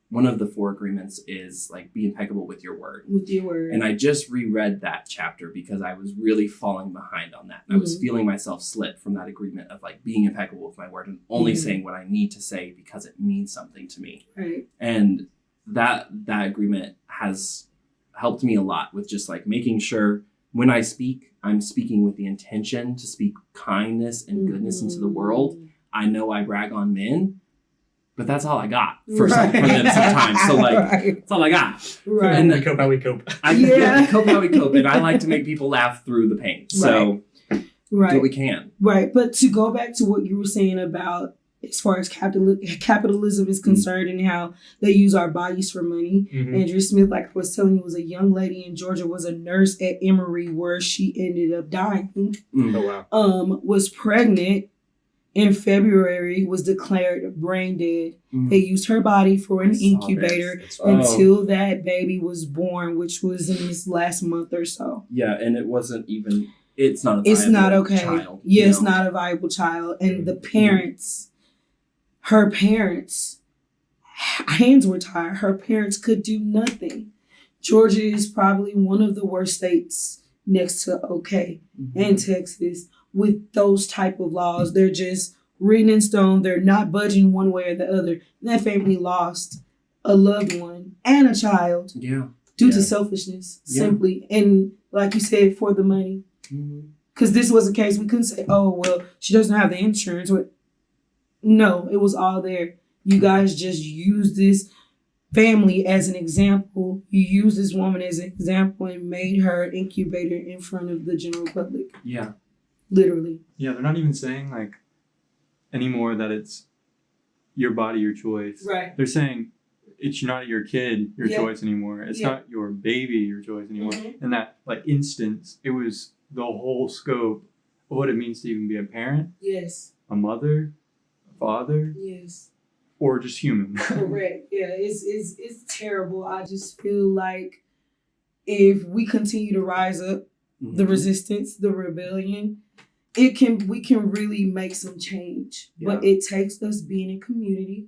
one of the four agreements is, like, be impeccable with your word. With your word. And I just reread that chapter because I was really falling behind on that. And I was Mhm. feeling myself slip from that agreement of, like, being impeccable with my word and only Mhm. saying what I need to say because it means something to me. Right. And that agreement has helped me a lot with just, like, making sure when I speak, I'm speaking with the intention to speak kindness and goodness into the world. I know I brag on men, but that's all I got for them sometimes. So, like, Right. that's all I got. Right. And we cope how we cope. Yeah. Cope how we cope. And I like to make people laugh through the pain. So do Right. what we can. Right. But to go back to what you were saying about as far as capitalism is concerned and how they use our bodies for money. Mhm. Andrew Smith, like I was telling you, was a young lady in Georgia, was a nurse at Emory where she ended up dying. Mm. Oh wow. Was pregnant in February, was declared brain dead. Mm. They used her body for an I saw incubator That's Oh. until that baby was born, which was in this last month or so. Yeah, and it wasn't even. It's not. It's not viable okay. Child, Yeah, you it's know? not a viable child. And the Mhm. parents, her parents, hands were tied. Her parents could do nothing. Georgia is probably one of the worst states next to OK Mhm. and Texas with those type of laws. They're just written in stone. They're not budging one way or the other. That family lost a loved one and a child Yeah. due to Yeah. selfishness, Yeah. simply. And like you said, for the money. Mhm. Because this was a case we couldn't say, oh, well, she doesn't have the insurance. No, it was all there. You guys just used this family as an example. You used this woman as an example and made her an incubator in front of the general public. Yeah. Literally. Yeah, they're not even saying like anymore that it's your body, your choice. Right. They're saying it's not your kid, your Yeah. choice anymore. It's Yeah. not your baby, your choice anymore. Mhm. In that like instance, it was the whole scope of what it means to even be a parent, Yes. a mother, a father, Yes. or just human. Correct. Yeah, it's terrible. I just feel like if we continue to rise up, the Mhm. resistance, the rebellion, we can really make some change. But Yeah. it takes us being in community.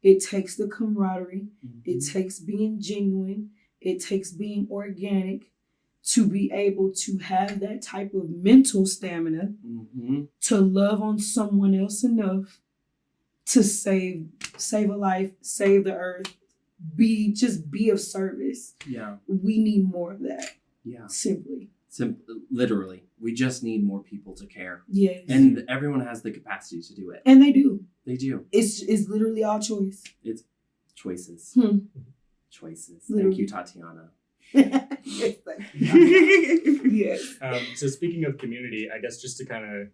It takes the camaraderie. It Mhm. takes being genuine. It takes being organic to be able to have that type of mental stamina Mhm. to love on someone else enough to save a life, save the earth, be of service. Yeah. We need more of that, Yeah. simply. Literally, we just need more people to care, Yes. and everyone has the capacity to do it. And they do. They do. It's literally all choice. Choices. Choices. Literally. Thank you, Tatiana. Yes, thank you. Yes. So speaking of community, I guess just to kind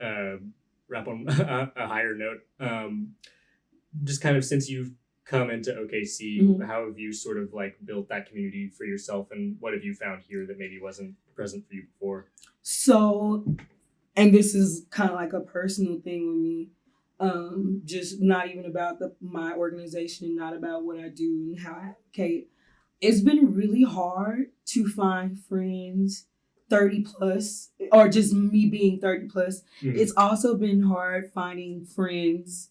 of wrap on a higher note, just kind of since you've come into OKC, Mhm. how have you sort of like built that community for yourself, and what have you found here that maybe wasn't present for you before? So and this is kind of like a personal thing with me. Just not even about my organization, not about what I do and how I advocate. It's been really hard to find friends 30 plus, or just me being 30 plus. Mhm. It's also been hard finding friends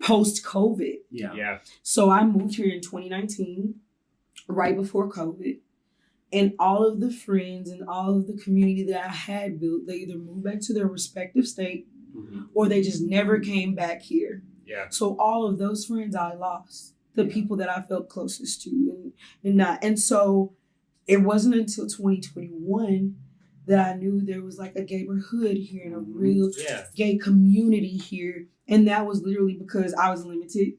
post COVID. Yeah. So I moved here in 2019, right before COVID. And all of the friends and all of the community that I had built, they either moved back to their respective state or they just never came back here. Yeah. So all of those friends I lost, the people that I felt closest to and not. And so it wasn't until 2021 that I knew there was like a neighborhood here and a real gay community here. And that was literally because I was limited.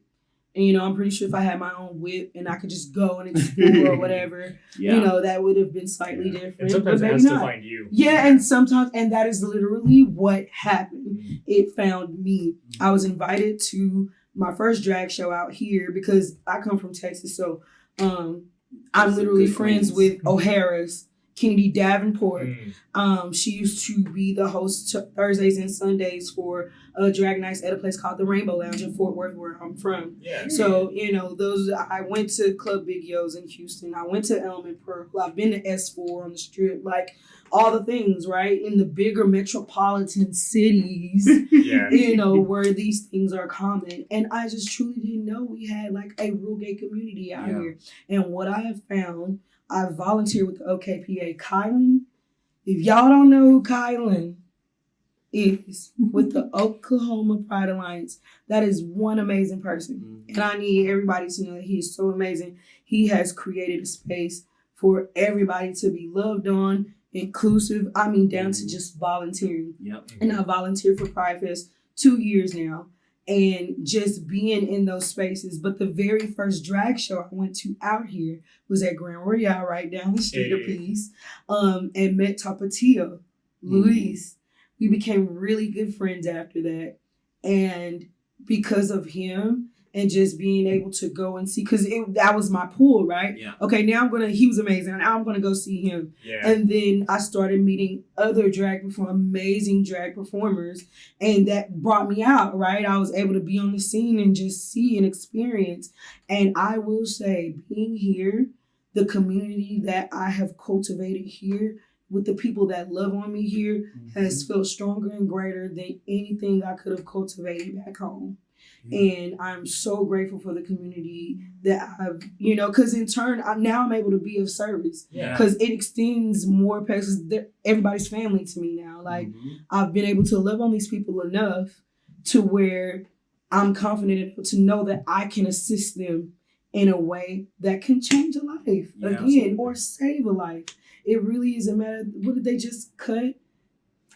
And, I'm pretty sure if I had my own whip and I could just go and explore or whatever, that would have been slightly different. And sometimes it has to find you. Yeah, and that is literally what happened. Mm-hmm. It found me. I was invited to my first drag show out here because I come from Texas. So I'm literally friends with O'Hara's, Kennedy Davenport. She used to be the host Thursdays and Sundays for drag nights at a place called the Rainbow Lounge in Fort Worth, where I'm from. Yeah. So, I went to Club Big Yo's in Houston. I went to Element Purple. I've been to S4 on the Strip, like all the things, right? In the bigger metropolitan cities, where these things are common. And I just truly didn't know we had like a real gay community out here. And what I have found, I volunteer with the OKPA. Kylan, if y'all don't know who Kylan is with the Oklahoma Pride Alliance, that is one amazing person. And I need everybody to know that he is so amazing. He has created a space for everybody to be loved on, inclusive. I mean, down to just volunteering. And I volunteered for Pride Fest 2 years now. And just being in those spaces. But the very first drag show I went to out here was at Grand Royale, right down the street a piece, and met Tapatio, Luis. We became really good friends after that. And because of him and just being able to go and see, because that was my pool, right? Okay, he was amazing. Now I'm going to go see him. And then I started meeting other amazing drag performers. And that brought me out, right? I was able to be on the scene and just see and experience. And I will say, being here, the community that I have cultivated here with the people that love on me here has felt stronger and greater than anything I could have cultivated back home. And I'm so grateful for the community that I've, because in turn, now I'm able to be of service. Because it extends more past everybody's family to me now. Like, I've been able to love on these people enough to where I'm confident to know that I can assist them in a way that can change a life or save a life. It really is a matter. What did they just cut?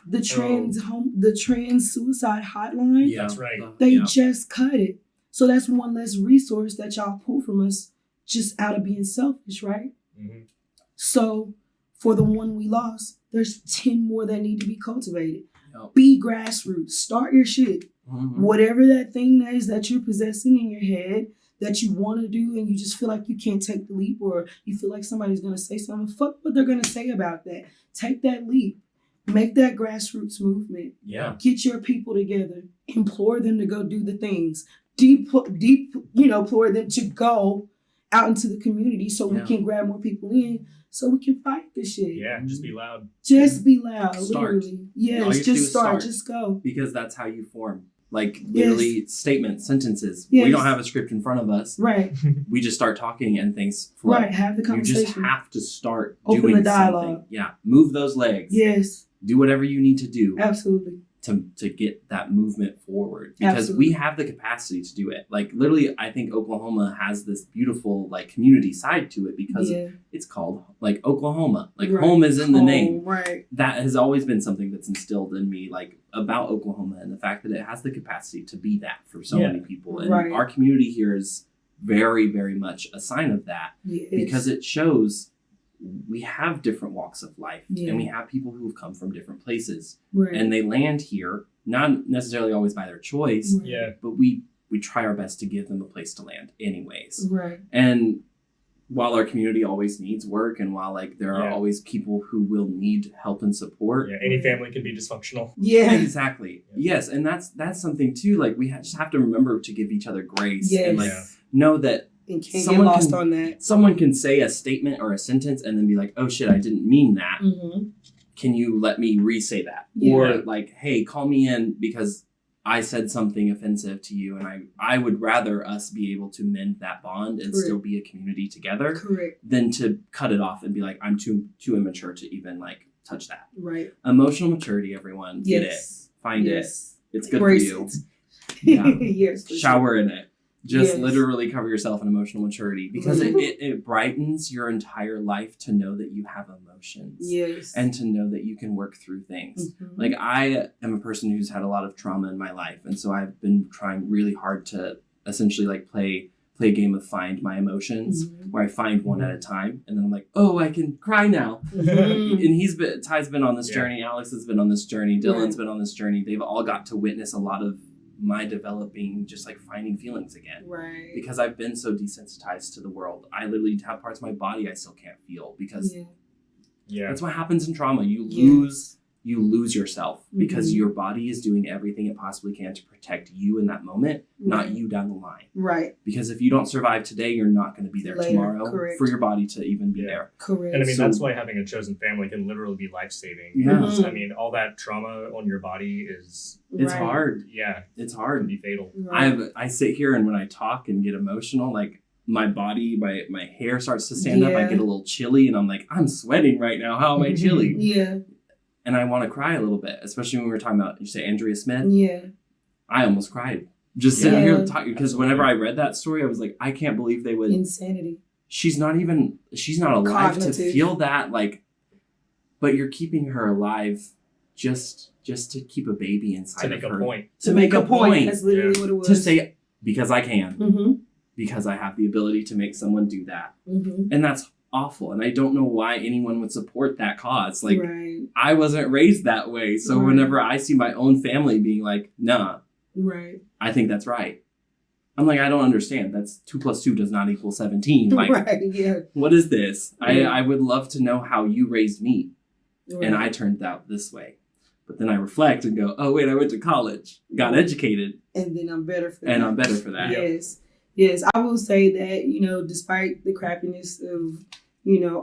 The trans suicide hotline. That's right. They just cut it. So that's one less resource that y'all pull from us just out of being selfish, right? So for the one we lost, there's 10 more that need to be cultivated. Be grassroots. Start your shit. Whatever that thing is that you're possessing in your head that you want to do and you just feel like you can't take the leap, or you feel like somebody's going to say something, fuck what they're going to say about that. Take that leap. Make that grassroots movement. Get your people together. Implore them to go do the things. Implore them to go out into the community so we can grab more people in, so we can fight this shit. Just be loud. Just be loud. Start. Literally. Yes, just start. Just go. Because that's how you form. Like, literally, statements, sentences. We don't have a script in front of us. Right. We just start talking and things flow. Right, have the conversation. You just have to start Open doing the dialogue. something. Move those legs. Yes. Do whatever you need to do. Absolutely. To get that movement forward. Because we have the capacity to do it. Like, literally, I think Oklahoma has this beautiful, like, community side to it because it's called, like, Oklahoma. Like, home is in the name. Right. That has always been something that's instilled in me, like, about Oklahoma, and the fact that it has the capacity to be that for so many people. And our community here is very, very much a sign of that. Because it shows we have different walks of life and we have people who've come from different places and they land here, not necessarily always by their choice, but we try our best to give them a place to land anyways. And while our community always needs work, and while like there are always people who will need help and support. Yeah, any family can be dysfunctional. Yeah. Exactly. Yes, and that's something too. Like we just have to remember to give each other grace and like know that And can't get lost on that. someone can say a statement or a sentence and then be like, "Oh shit, I didn't mean that. Mm-hmm. Can you let me re-say that?" Yeah. Or like, "Hey, call me in because I said something offensive to you, and I would rather us be able to mend that bond and still be a community together Correct. than to cut it off and be like, I'm too immature to even like touch that." Right. Emotional maturity, everyone. Get it. Find it. It's good Embrace for you. it. Yeah. Yes. For Shower in it. Just Yes. literally cover yourself in emotional maturity because it brightens your entire life to know that you have emotions. Yes. And to know that you can work through things. Mhm. Like I am a person who's had a lot of trauma in my life. And so I've been trying really hard to essentially like play a game of find my emotions where I find one at a time. And then I'm like, oh, I can cry now. Mhm. And Ty's been on this journey. Alex has been on this journey. Dylan's been on this journey. They've all got to witness a lot of my developing, just like finding feelings again. Right. Because I've been so desensitized to the world. I literally have parts of my body I still can't feel because that's what happens in trauma. You lose yourself because your body is doing everything it possibly can to protect you in that moment, not you down the line. Right. Because if you don't survive today, you're not going to be there Later. tomorrow Correct. for your body to even be there. Correct. And I mean, So- that's why having a chosen family can literally be life-saving. Yeah. Because, I mean, all that trauma on your body is, It's hard. it It's can hard. be fatal. Right. I sit here and when I talk and get emotional, like my body, my hair starts to stand up. I get a little chilly and I'm like, I'm sweating right now. How am I chilly? Yeah. And I want to cry a little bit, especially when we were talking about, you say Andrea Smith. Yeah. I almost cried. Just sitting here Yeah. talking, because whenever I read that story, I was like, I can't believe they would. Insanity. She's not alive Cognitive. to feel that, like, but you're keeping her alive just to keep a baby inside To of make her. a point. To make a point. That's literally what it was. To say, because I can. Mm-hmm. Because I have the ability to make someone do that. Mm-hmm. And that's awful. And I don't know why anyone would support that cause. Like, right. I wasn't raised that way. So Right. whenever I see my own family being like, nah, Right. I think that's right. I'm like, I don't understand. That's 2 + 2 does not equal 17. Like, right. Yeah. what is this? Yeah. I would love to know how you raised me. Right. And I turned out this way. But then I reflect and go, oh, wait, I went to college, got educated, And then I'm better for that. and I'm better for that. Yes. Yes. I will say that, despite the crappiness of,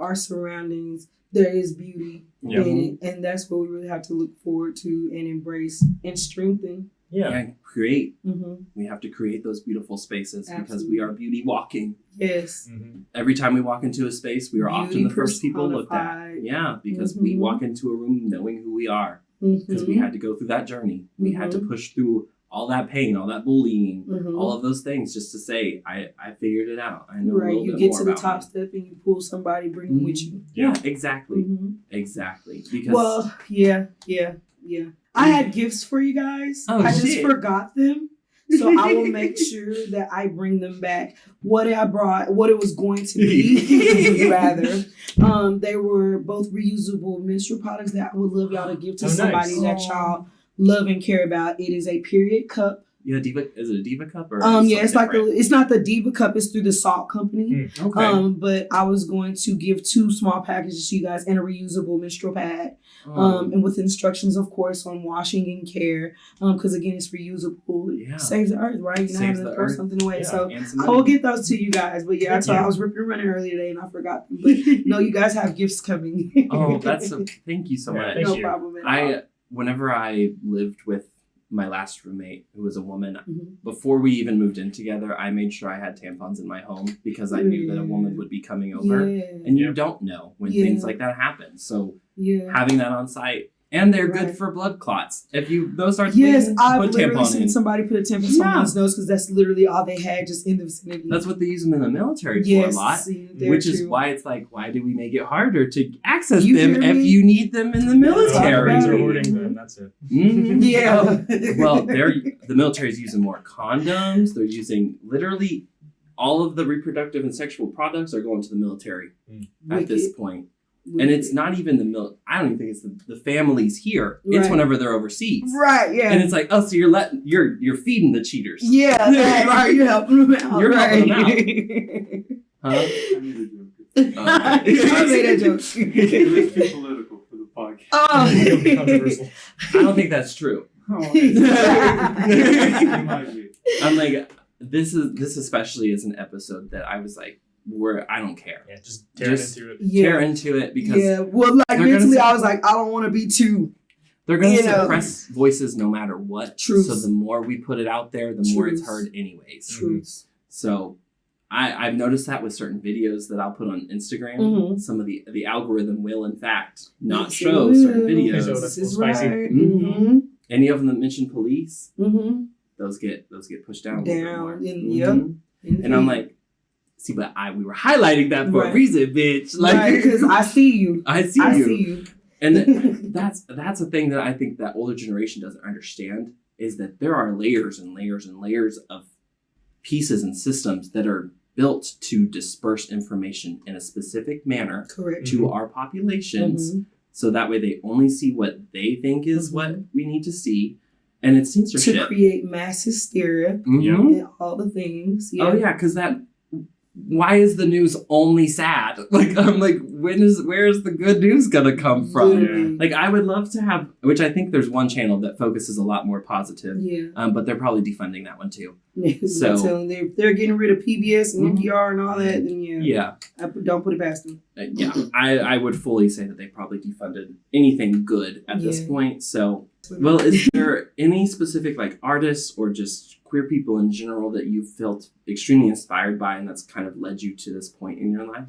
our surroundings, there is beauty Yeah. in it. And that's what we really have to look forward to and embrace and strengthen. Yeah. And create. Mm-hmm. We have to create those beautiful spaces because Absolutely. we are beauty walking. Yes. Mm-hmm. Every time we walk into a space, we are often the first people looked at. personified. Yeah, because we Mhm. walk into a room knowing who we are. Mm-hmm. Because we had to go through that journey. We had to push through all that pain, all that bullying, all of those things just to say, I figured it out. I know a Right. little You bit get more to the about top me. step and you pull somebody, bring them with you. Yeah, exactly. Mm-hmm. Exactly. Because Well, yeah. I had gifts for you guys. Oh, I just shit. forgot them. So I will make sure that I bring them back. What I brought, what it was going to be, rather. They were both reusable menstrual products that I would love y'all to give to Oh, nice. somebody that y'all love and care about. It is a period cup. yeah, is it a Diva cup or Yeah, it's something like it's not the Diva cup. It's through the Salt Company. okay. But I was going to give 2 small packages to you guys and a reusable menstrual pad. And with instructions, of course, on washing and care. Because again, it's reusable. It Yeah. saves the earth, right? You're not Saves having to the throw earth. something away. Yeah. So And some I will money. get those to you guys. But yeah, Thank you. I was ripping and running earlier today and I forgot them. But no, you guys have gifts coming. Oh, thank you so Yeah, much. thank no you. problem at all. Whenever I lived with my last roommate, who was a woman, Mhm. before we even moved in together, I made sure I had tampons in my home because I knew that a woman would be coming over. Yeah. And you Yeah. don't know when Yeah. things like that happen. So Yeah. having that on site, and they're Right. good for blood clots. If those start Yes, bleeding, I've put literally tampon seen in. somebody put a tampon in someone's nose because that's literally all they had just in the vicinity. That's what they use them in the military yes, for a lot. see, they're Which is true. why it's like, why do we make it harder to access You them hear if me? you need them in the Talk military? about They're it. hoarding them. That's it. Mhm. Yeah. Well, the military's using more condoms. They're using literally all of the reproductive and sexual products are going to the military at this point. And it's not even I don't even think it's the families here. It's Right. whenever they're overseas. Right, yeah. And it's like, oh, so you're feeding the cheaters. yeah, right, you're helping them out. You're helping them out. Huh? I made a joke. I made that joke. Let's be political for the podcast. It'll be Oh. controversial. I don't think that's true. Oh, it might be. I'm like, this especially is an episode that I was like, where I don't care. Yeah, just tear into it. Tear into it because Yeah, well, like they're gonna mentally, say- I was like, I don't want to be too. they're going to You know. suppress voices no matter what. Truth. So the more we put it out there, the more it's Truth. heard anyways. Truths. So I've noticed that with certain videos that I'll put on Instagram. Mhm. Some of the algorithm will in fact not Yes, show it certain will. videos. So This that's is spicy. right. Mhm. Any of them that mention police, Mm-hmm. those get pushed down a little bit Down. more. And, Mhm. yep. And I'm like, see, but we were highlighting that for a Right. reason, bitch. Like, because I see you. I see I you. see you. And that's a thing that I think that older generation doesn't understand is that there are layers and layers and layers of pieces and systems that are built to disperse information in a specific manner Correct. to our populations, Mhm. so that way they only see what they think is Mhm. what we need to see, and it's censorship. To create mass hysteria Mhm. Yeah. and all the things. Yeah. Oh yeah, because that. Why is the news only sad? Like I'm like, where's the good news gonna come from? Literally. Like I would love to have, which I think there's one channel that focuses a lot more positive, Yeah. but they're probably defunding that one too. So So- they're getting rid of PBS and Mhm. NPR and all that. Then Yeah, don't put it past them. yeah. I would fully say that they probably defunded anything good at this Yeah. point. So, well, is there any specific like artists or just queer people in general that you felt extremely inspired by, and that's kind of led you to this point in your life?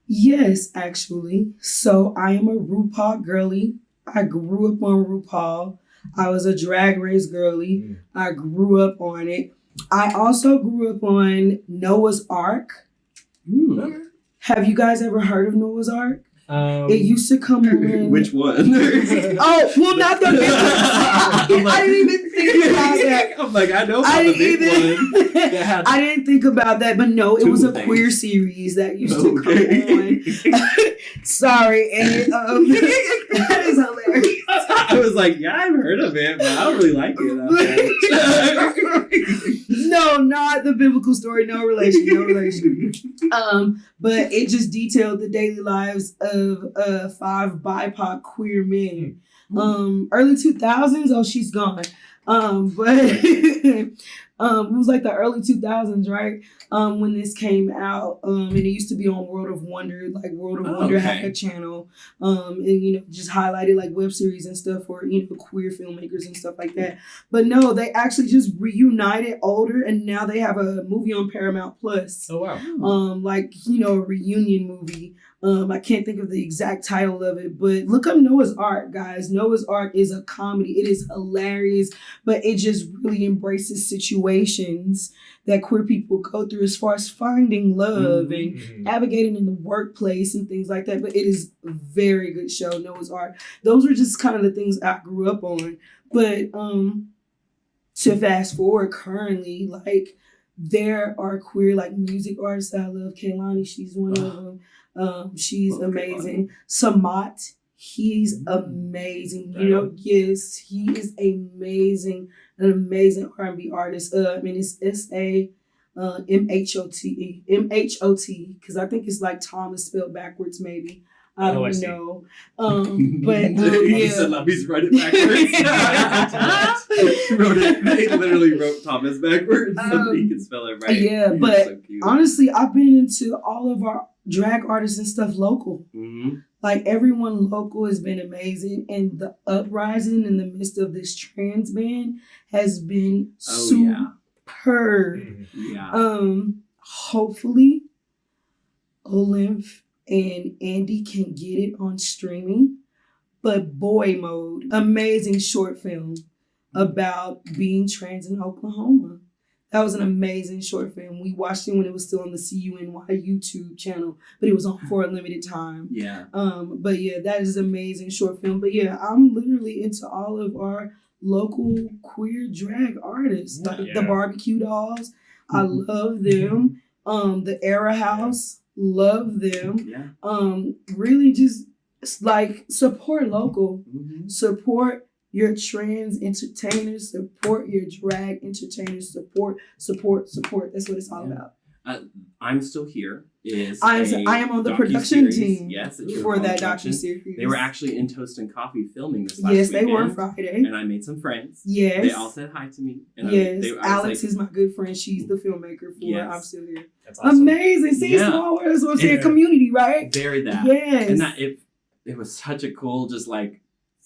Yes, actually. So I am a RuPaul girly. I grew up on RuPaul. I was a Drag Race girly. Mm. I grew up on it. I also grew up on Noah's Ark. Hmm. Have you guys ever heard of Noah's Ark? It used to come on. Which one? Oh, well, not the I didn't even think about that. I'm like, I know I about the didn't big one. even. That had I didn't think about that, but no, it two was a things. queer series that used to come Okay. on. Sorry, and that is hilarious. I was like, yeah, I've heard of it, but I don't really like it that much. No, not the biblical story. No relation. No relation. But it just detailed the daily lives of 5 BIPOC queer men. Early 2000s. Oh, she's gone. But it was like the early 2000s, right? When this came out, and it used to be on World of Wonder. Like World of Wonder had okay. a channel, and just highlighted like web series and stuff for queer filmmakers and stuff like that. But no, they actually just reunited older, and now they have a movie on Paramount Plus. Oh wow. A reunion movie. I can't think of the exact title of it, but look up Noah's Ark, guys. Noah's Ark is a comedy. It is hilarious, but it just really embraces situations that queer people go through as far as finding love and Mhm. navigating in the workplace and things like that. But it is a very good show, Noah's Ark. Those were just kind of the things I grew up on. But to fast forward currently, like there are queer like music artists that I love. Kaylani, she's one of them. She's Love amazing. Samat, he's amazing. Yes, he is an amazing R&B artist. It's SAMHOT, because I think it's like Thomas spelled backwards, maybe. I Oh, I don't see. know. But He said, yeah. let me write it backwards. They literally wrote Thomas backwards so he could spell it right. Yeah, He was but so cute. honestly, I've been into all of our drag artists and stuff local. Mhm. Like everyone local has been amazing, and the uprising in the midst of this trans ban has been Oh, yeah. superb. Mhm. Yeah. Hopefully, Olymph and Andy can get it on streaming. But Boy Mode, amazing short film about being trans in Oklahoma. That was an amazing short film. We watched it when it was still on the CUNY YouTube channel, but it was on for a limited time. Yeah. But yeah, that is an amazing short film. But yeah, I'm literally into all of our local queer drag artists, like the Yeah. Barbecue Dolls. I Mhm. love them. The Era House, love them. Yeah. Really just like support local, Mhm. support your trans entertainers, support your drag entertainers, support. That's what it's all Yeah. about. I'm Still Here is I am on the production team yes, for that docuseries. They were actually in Toast and Coffee filming this last Yes, weekend. they were Friday. And I made some friends. Yes. They all said hi to me. And yes. I Alex like, is my good friend. She's the filmmaker for Yes. I'm Still Here. That's awesome. Amazing. See, small world. That's what I'm saying. Yeah. Community, right? very that. Yes. And that it was such a cool, just like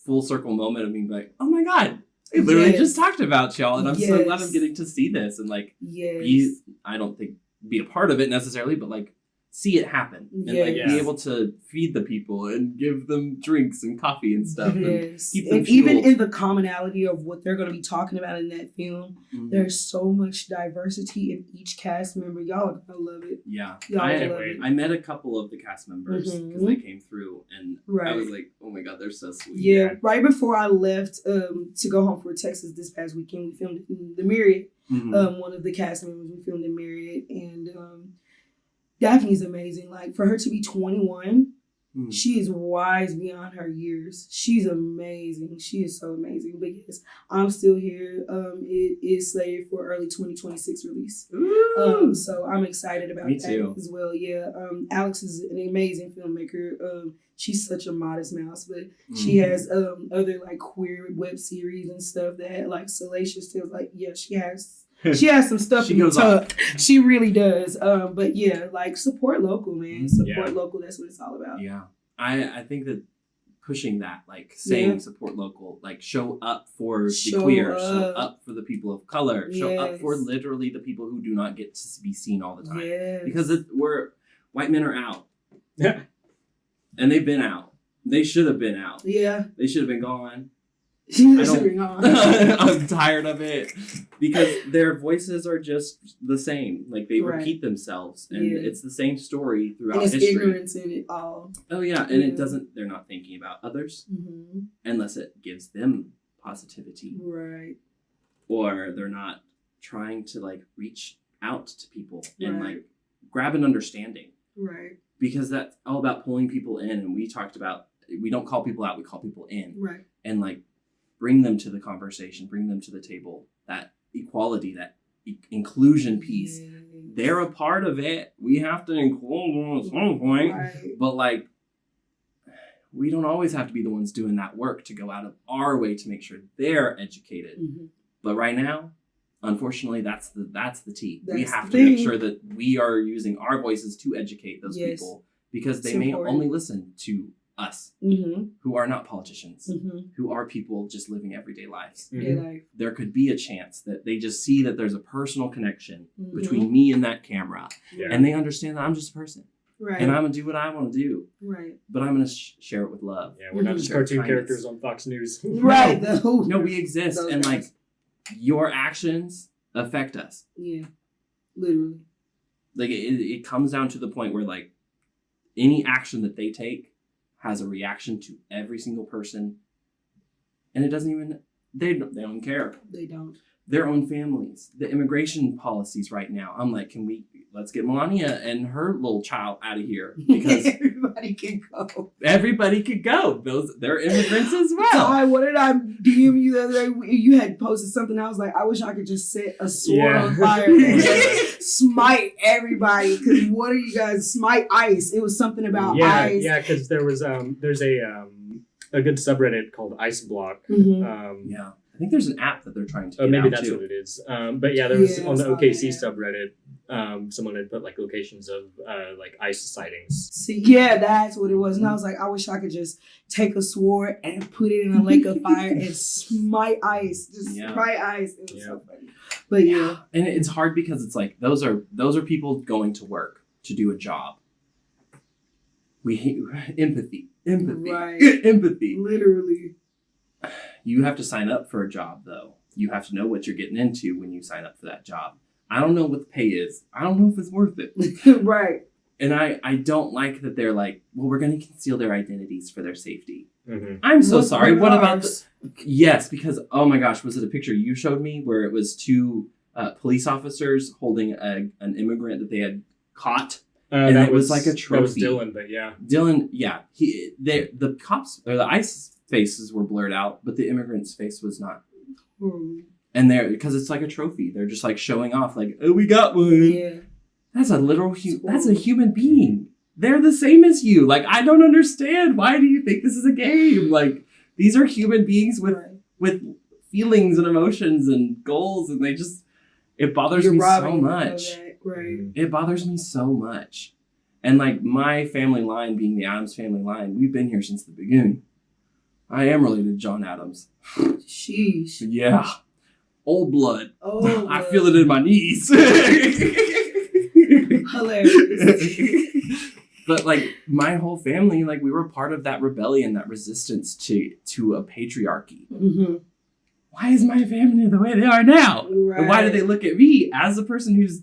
full circle moment of me being like, oh my God, I literally Yes. just talked about y'all. And I'm so glad I'm Yes. getting to see this and like yes. I don't think be a part of it necessarily, but like see it happen and like Yes. be able to feed the people and give them drinks and coffee and stuff. Yes. keep them And even fueled. in the commonality of what they're going to be talking about in that film, Mhm. there's so much diversity in each cast member. Y'all are going to love it. Yeah. Y'all I, will love wait. it. I met a couple of the cast members because Mhm. they came through and Right. I was like, oh my God, they're so sweet. Yeah, right before I left to go home for Texas this past weekend, we filmed in the Marriott. Mhm. One of the cast members we filmed in Marriott, and Daphne's amazing. Like for her to be 21, Mhm. she is wise beyond her years. She's amazing. She is so amazing. But yes, I'm Still Here. It is slated for early 2026 release. Ooh. So I'm excited about Me that too. as well. Yeah. Alex is an amazing filmmaker. She's such a modest mouse, but she Mhm. has other like queer web series and stuff that had like salacious tales. Like yeah, she has some stuff She in the goes tuck. She really does. But yeah, like support local, man. Support Yeah. local. That's what it's all about. Yeah. I think that pushing that, like saying Yeah. support local, like show up for the Show queer, up. show up for the people of color, show up for Yes. literally the people who do not get to be seen all the time. Yes. Because we're white men are out. Yeah. And they've been out. They should have been out. yeah, They should have been gone. she I was don't- doing on. I'm tired of it because their voices are just the same. Like they Right. repeat themselves, and Yeah. it's the same story throughout And it's history. ignorance in it all. Oh yeah, and Yeah. it doesn't. They're not thinking about others Mm-hmm. unless it gives them positivity, Right. or they're not trying to like reach out to people and Right. like grab an understanding. Right. Because that's all about pulling people in, and we talked about we don't call people out, we call people in, Right. and like bring them to the conversation, bring them to the table. That equality, that inclusion piece, Yes. they're a part of it. We have to include them at some point, Right. but like we don't always have to be the ones doing that work to go out of our way to make sure they're educated. Mhm. But right now, unfortunately, that's the T. We That's have the to make thing. sure that we are using our voices to educate those Yes. people because they It's may important. only listen to us Mm-hmm. who are not politicians, Mm-hmm. who are people just living everyday lives. Mhm. Yeah, like, There could be a chance that they just see that there's a personal connection mhm. between me and that camera, Yeah. and they understand that I'm just a person, Right. and I'm gonna do what I want to do, right. but I'm gonna share it with love. Yeah, we're not just Mhm. cartoon Kindness. characters on Fox News. Right. No, we exist, Those and like guys. your actions affect us. Yeah. Literally. Like it comes down to the point where like any action that they take has a reaction to every single person, and it doesn't even they don't care. They don't. Their own families, the immigration policies right now. I'm like, let's get Melania and her little child out of here because Everybody can go. everybody could go. They're immigrants as well. Ty, what did I DM you the other day? You had posted something. I was like, I wish I could just set a sword Yeah. on fire and just smite everybody. Because what are you guys? Smite ice. It was something about Yeah, ice. yeah, because there's a good subreddit called Ice Block. Mhm. Yeah, I think there's an app that they're trying to. Oh, get maybe out that's too. what it is. But yeah, there was Yeah, on the I saw OKC that. subreddit. Someone had put like locations of like ice sightings. See, yeah, that's what it was. And I was like, I wish I could just take a sword and put it in a lake of fire and smite ice. Just Yeah. smite ice. It was Yeah. so funny. But yeah. And it's hard because it's like those are people going to work to do a job. We hate empathy, Right. empathy. Literally. You have to sign up for a job though. You have to know what you're getting into when you sign up for that job. I don't know what the pay is. I don't know if it's worth it. Right. And I don't like that they're like, well, we're going to conceal their identities for their safety. Mm-hmm. I'm so sorry. What about ours? Yes, because oh my gosh, was it a picture you showed me where it was two police officers holding an immigrant that they had caught? And that it was like a That was trophy. Dylan, but yeah. Dylan, yeah, the cops or the ICE faces were blurred out, but the immigrant's face was not. Hmm. And they're because it's like a trophy. They're just like showing off, like, oh, we got one. Yeah. That's that's a human being. They're the same as you. Like, I don't understand. Why do you think this is a game? Like, these are human beings with feelings and emotions and goals, and it bothers me so much. Right. It bothers me so much. And like my family line being the Adams family line, we've been here since the beginning. I am related to John Adams. Sheesh. Yeah. Old blood. Oh, I feel it in my knees. Hilarious. But like my whole family, like we were part of that rebellion, that resistance to a patriarchy. Mm-hmm. Why is my family the way they are now? Right. And why do they look at me as a person who's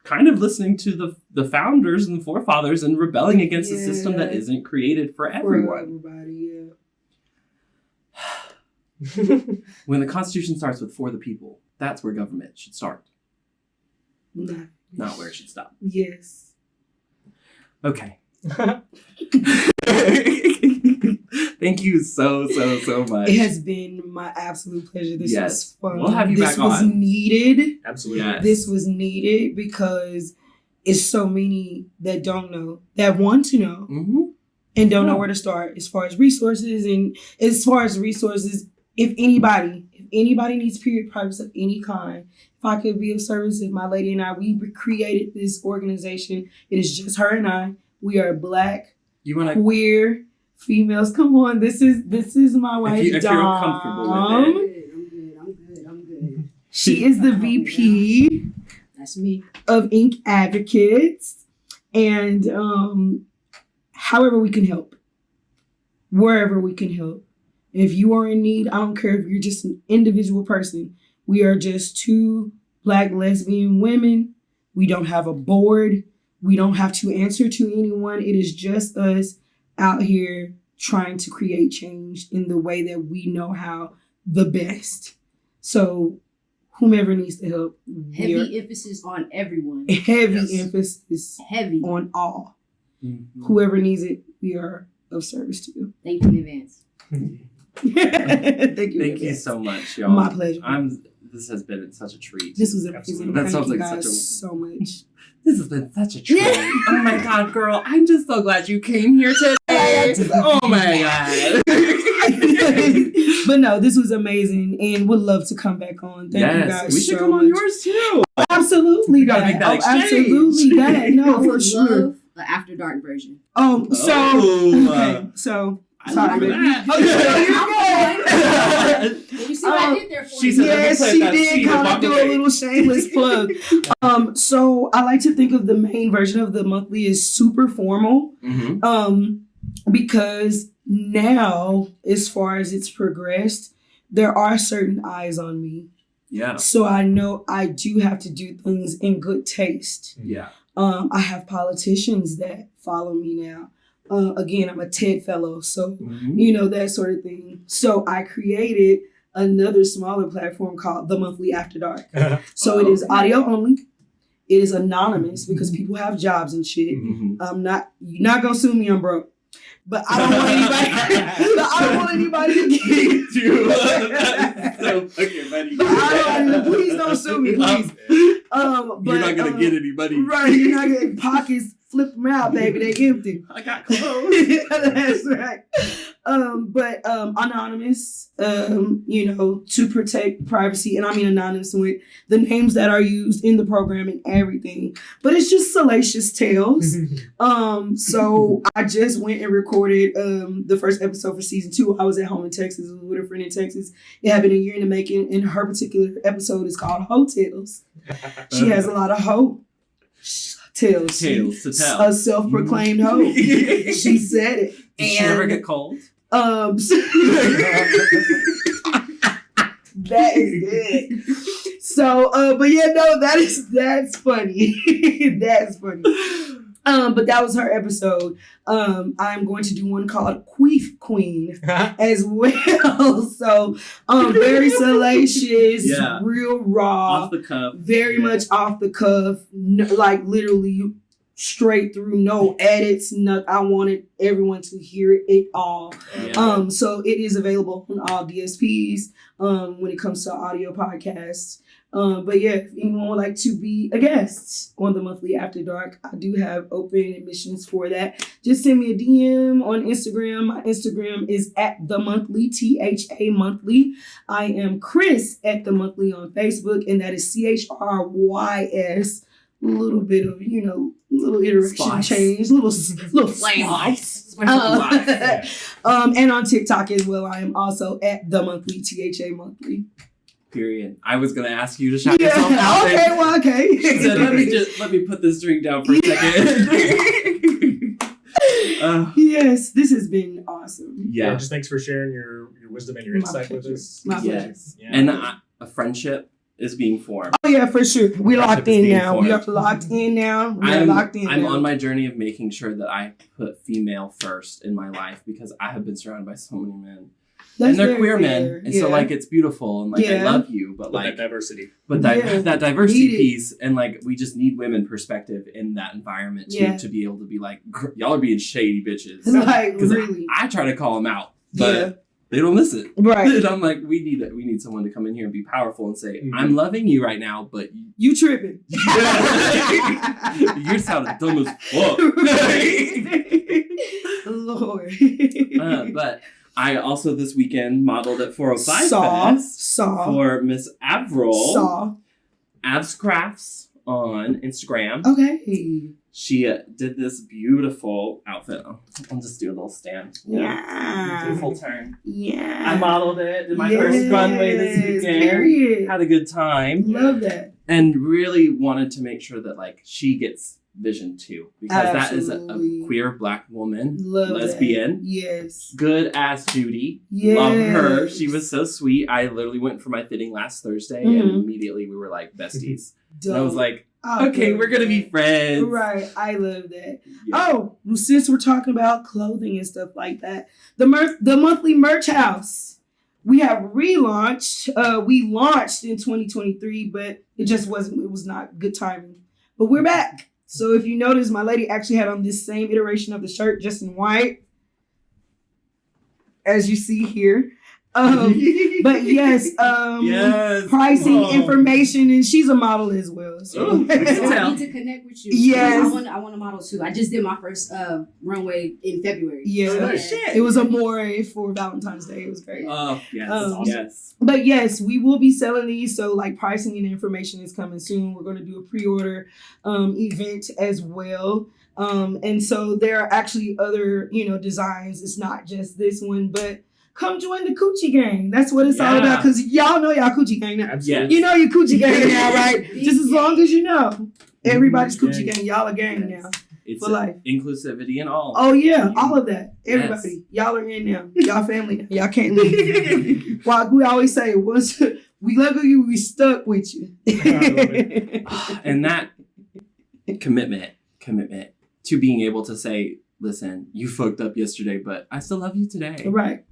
kind of listening to the founders and the forefathers and rebelling against a system that isn't created for everyone? For everybody, When the Constitution starts with "for the people," that's where government should start, not where it should stop. Yes. Okay. Thank you so much. It has been my absolute pleasure. This was fun. We'll have you back on. This was needed. Absolutely. Yes. This was needed because it's so many that don't know, that want to know, and don't know where to start as far as resources. And as far as resources, if anybody needs period privacy of any kind, if I could be of service, if my lady and I, we created this organization. It is just her and I. We are Black, queer females. Come on, this is my wife, if you're Dom. comfortable with it. I'm good. She is the VP. That's me. Of Ink Advocates. And however we can help. Wherever we can help. If you are in need, I don't care if you're just an individual person. We are just two Black lesbian women. We don't have a board. We don't have to answer to anyone. It is just us out here trying to create change in the way that we know how the best. So whomever needs to help. Heavy emphasis on everyone. Heavy emphasis Heavy on all. Mm-hmm. Whoever needs it, we are of service to. Thank you in advance. Thank you so much, y'all. My pleasure. This has been such a treat. This was amazing. That Thank sounds you like guys so much. This has been such a treat. Oh my God, girl. I'm just so glad you came here today. Oh my God. But no, this was amazing and would love to come back on. Thank you guys we should so come much. on yours too. Absolutely. We gotta make that exchange. Absolutely that. No, I for would sure. love the After Dark version. I love Sorry. that. Well, you see what I did there for She you. said, Yes, "Let me she plant that did seed and kind of walk do away." a little shameless plug. So I like to think of the main version of the monthly as super formal. Because now, as far as it's progressed, there are certain eyes on me. Yeah. So I know I do have to do things in good taste. Yeah. I have politicians that follow me now. Again, I'm a TED fellow, so that sort of thing. So I created another smaller platform called The Monthly After Dark. So it is audio only. It is anonymous because people have jobs and shit. You're not gonna sue me, I'm broke. But I don't want anybody to get you. So fucking funny. Please don't sue me, please. You're not gonna get any money. Right, you're not gonna pockets flip them out, baby. They empty. I got clothes. That's right. But anonymous, to protect privacy, and I mean anonymous with the names that are used in the program and everything. But it's just salacious tales. So I just went and recorded the first episode for season 2. I was at home in Texas with a friend in Texas. It had been a year in the making, and her particular episode is called Hotels. She has a lot of hope. Tales to tell. A self-proclaimed hoe. She said it. Did she ever get cold? That is good. So, but yeah, no, that's funny. That's funny. But that was her episode. I'm going to do one called Queef Queen as well. So, very salacious, real raw, off the cuff, very much off the cuff, like literally straight through, no edits. No, I wanted everyone to hear it all. Yeah. So it is available on all DSPs. When it comes to audio podcasts. But yeah, if anyone would like to be a guest on the Monthly After Dark, I do have open admissions for that. Just send me a DM on Instagram. My Instagram is at the Monthly, THA Monthly. I am Chrys at the Monthly on Facebook, and that is CHRYS. Little bit of, little iteration Spice. change, little spice. And on TikTok as well, I am also at the Monthly, THA Monthly. Period. I was gonna ask you to shout yourself out. Okay, well, okay. She said, let me put this drink down for a second. Yes, this has been awesome. Yeah. Just thanks for sharing your wisdom and your My insight with pleasure. us. My pleasure. Yes. Yeah. And a friendship is being formed. Oh yeah, for sure. We Friendship locked is in being now. We formed. are locked in now. We are locked in I'm now. on my journey of making sure that I put female first in my life because I have been surrounded by so many men. That's and they're very queer fair. men. And so like it's beautiful and like I Yeah. love you, but With like that diversity. Yeah. that diversity Need it. piece and like we just need women perspective in that environment too Yeah. to be able to be like y'all are being shady bitches. Like Because really. I try to call them out, but Yeah. they don't listen. Right. And I'm like, we need someone to come in here and be powerful and say, Mhm. I'm loving you right now, but You tripping. you're sounding dumb as fuck. Lord. But I also this weekend modeled at 405 Saw. Fest for Miss Avril. Saw. Avs Crafts on Instagram. Okay. She did this beautiful outfit. I'll just do a little stand. Yeah. Do a full turn. Yeah. I modeled it. Did my first runway this weekend. Period. Had a good time. Love that. And really wanted to make sure that like she gets vision too. Because that is a Absolutely. queer black woman, Love lesbian. That. Yes. Good ass Judy. Yes. Love her. She was so sweet. I literally went for my fitting last Thursday and Mhm. immediately we were like besties. Dope. And I was like, I okay, love we're gonna be that. friends. Right. I love that. Yeah. Oh, well, since we're talking about clothing and stuff like that, the Monthly Merch House. We have relaunched. We launched in 2023, but it was not good timing. But we're back. So if you notice, my lady actually had on this same iteration of the shirt, just in white, as you see here. But yes, yes. pricing, Oh. information, and she's a model as well. So. Oh, I can So I tell. need to connect with you. Yes. I want to model too. I just did my first runway in February. Yeah. Oh, shit. It was a more for Valentine's Day. It was great. Oh, yes. Awesome. Yes. But yes, we will be selling these. So like pricing and information is coming soon. We're going to do a pre-order event as well. And so there are actually other, designs. It's not just this one, but come join the coochie gang. That's what it's all Yeah. about. Because y'all know y'all coochie gang now. Absolutely. You know your coochie gang now, right? Just as long as you know. Everybody's coochie Gang. gang. Y'all a gang now. It's For life. inclusivity and all. Oh yeah, all of that. Everybody. Y'all are in now. Y'all family now. Y'all can't leave. Well, we always say, once we love you, we stuck with you. And that commitment to being able to say, listen, you fucked up yesterday, but I still love you today. Right.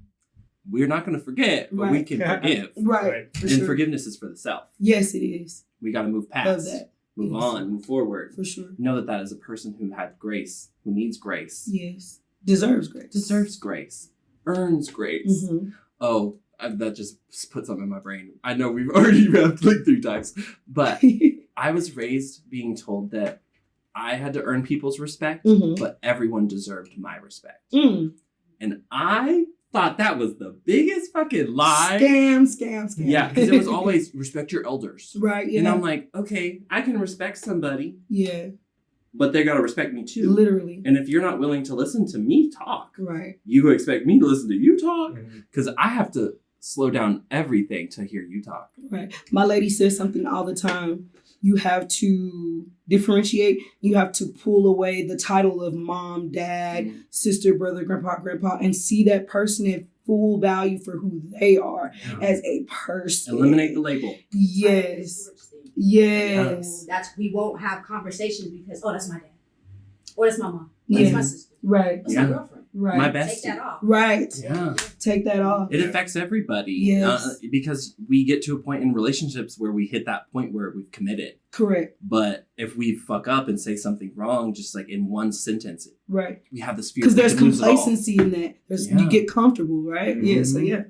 We're not going to forget, but we Right. can forgive. Right. For And sure. forgiveness is for the self. Yes, it is. We got to move Love past, that. move Yes. on, move forward. For sure. Know that that is a person who had grace, who needs grace, Yes. Deserves grace. deserves grace, earns grace. Mhm. Oh, that just put something in my brain. I know we've already wrapped like 3 times, but I was raised being told that I had to earn people's respect, Mhm. but everyone deserved my respect. Mm. And I thought that was the biggest fucking lie. Scam. Yeah, because it was always respect your elders. Right. Yeah. And I'm like, okay, I can respect somebody, yeah. but they gotta respect me too. Literally. And if you're not willing to listen to me talk, Right. you expect me to listen to you talk? Mhm. Because I have to slow down everything to hear you talk. Right. My lady says something all the time. You have to differentiate. You have to pull away the title of mom, dad, sister, brother, grandpa, and see that person at full value for who they are as a person. Eliminate the label. Yes. Yes. We won't have conversations because that's my dad, or that's my mom, or that's Yeah. my sister, Right. that's Yeah. my girlfriend. Right. My Take best. that off. Right. Yeah. Take that off. It affects everybody. Yes. Because we get to a point in relationships where we hit that point where we've committed. Correct. But if we fuck up and say something wrong, just like in one sentence, Right. we have this fear. Because there's we could lose it all. complacency in that. Yeah. You get comfortable, right? Yeah. So Mhm. yeah,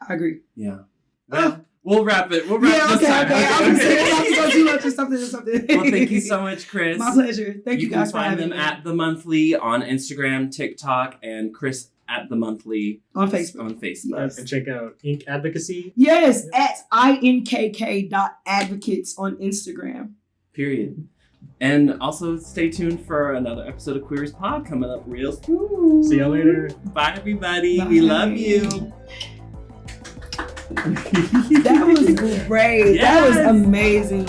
I agree. Yeah. Well, We'll wrap it. We'll wrap Yeah, this time. okay. I was going to too much or something. Well, thank you so much, Chrys. My pleasure. Thank you guys can for find having them me. at The Monthly on Instagram, TikTok, and Chrys at The Monthly On Facebook. On Facebook. Yes. And check out Ink Advocacy. Yes, at inkk.advocates on Instagram. Period. And also stay tuned for another episode of Queeries Pod coming up real soon. See y'all later. Bye, everybody. Bye. We love you. That was great. That was Yes. amazing.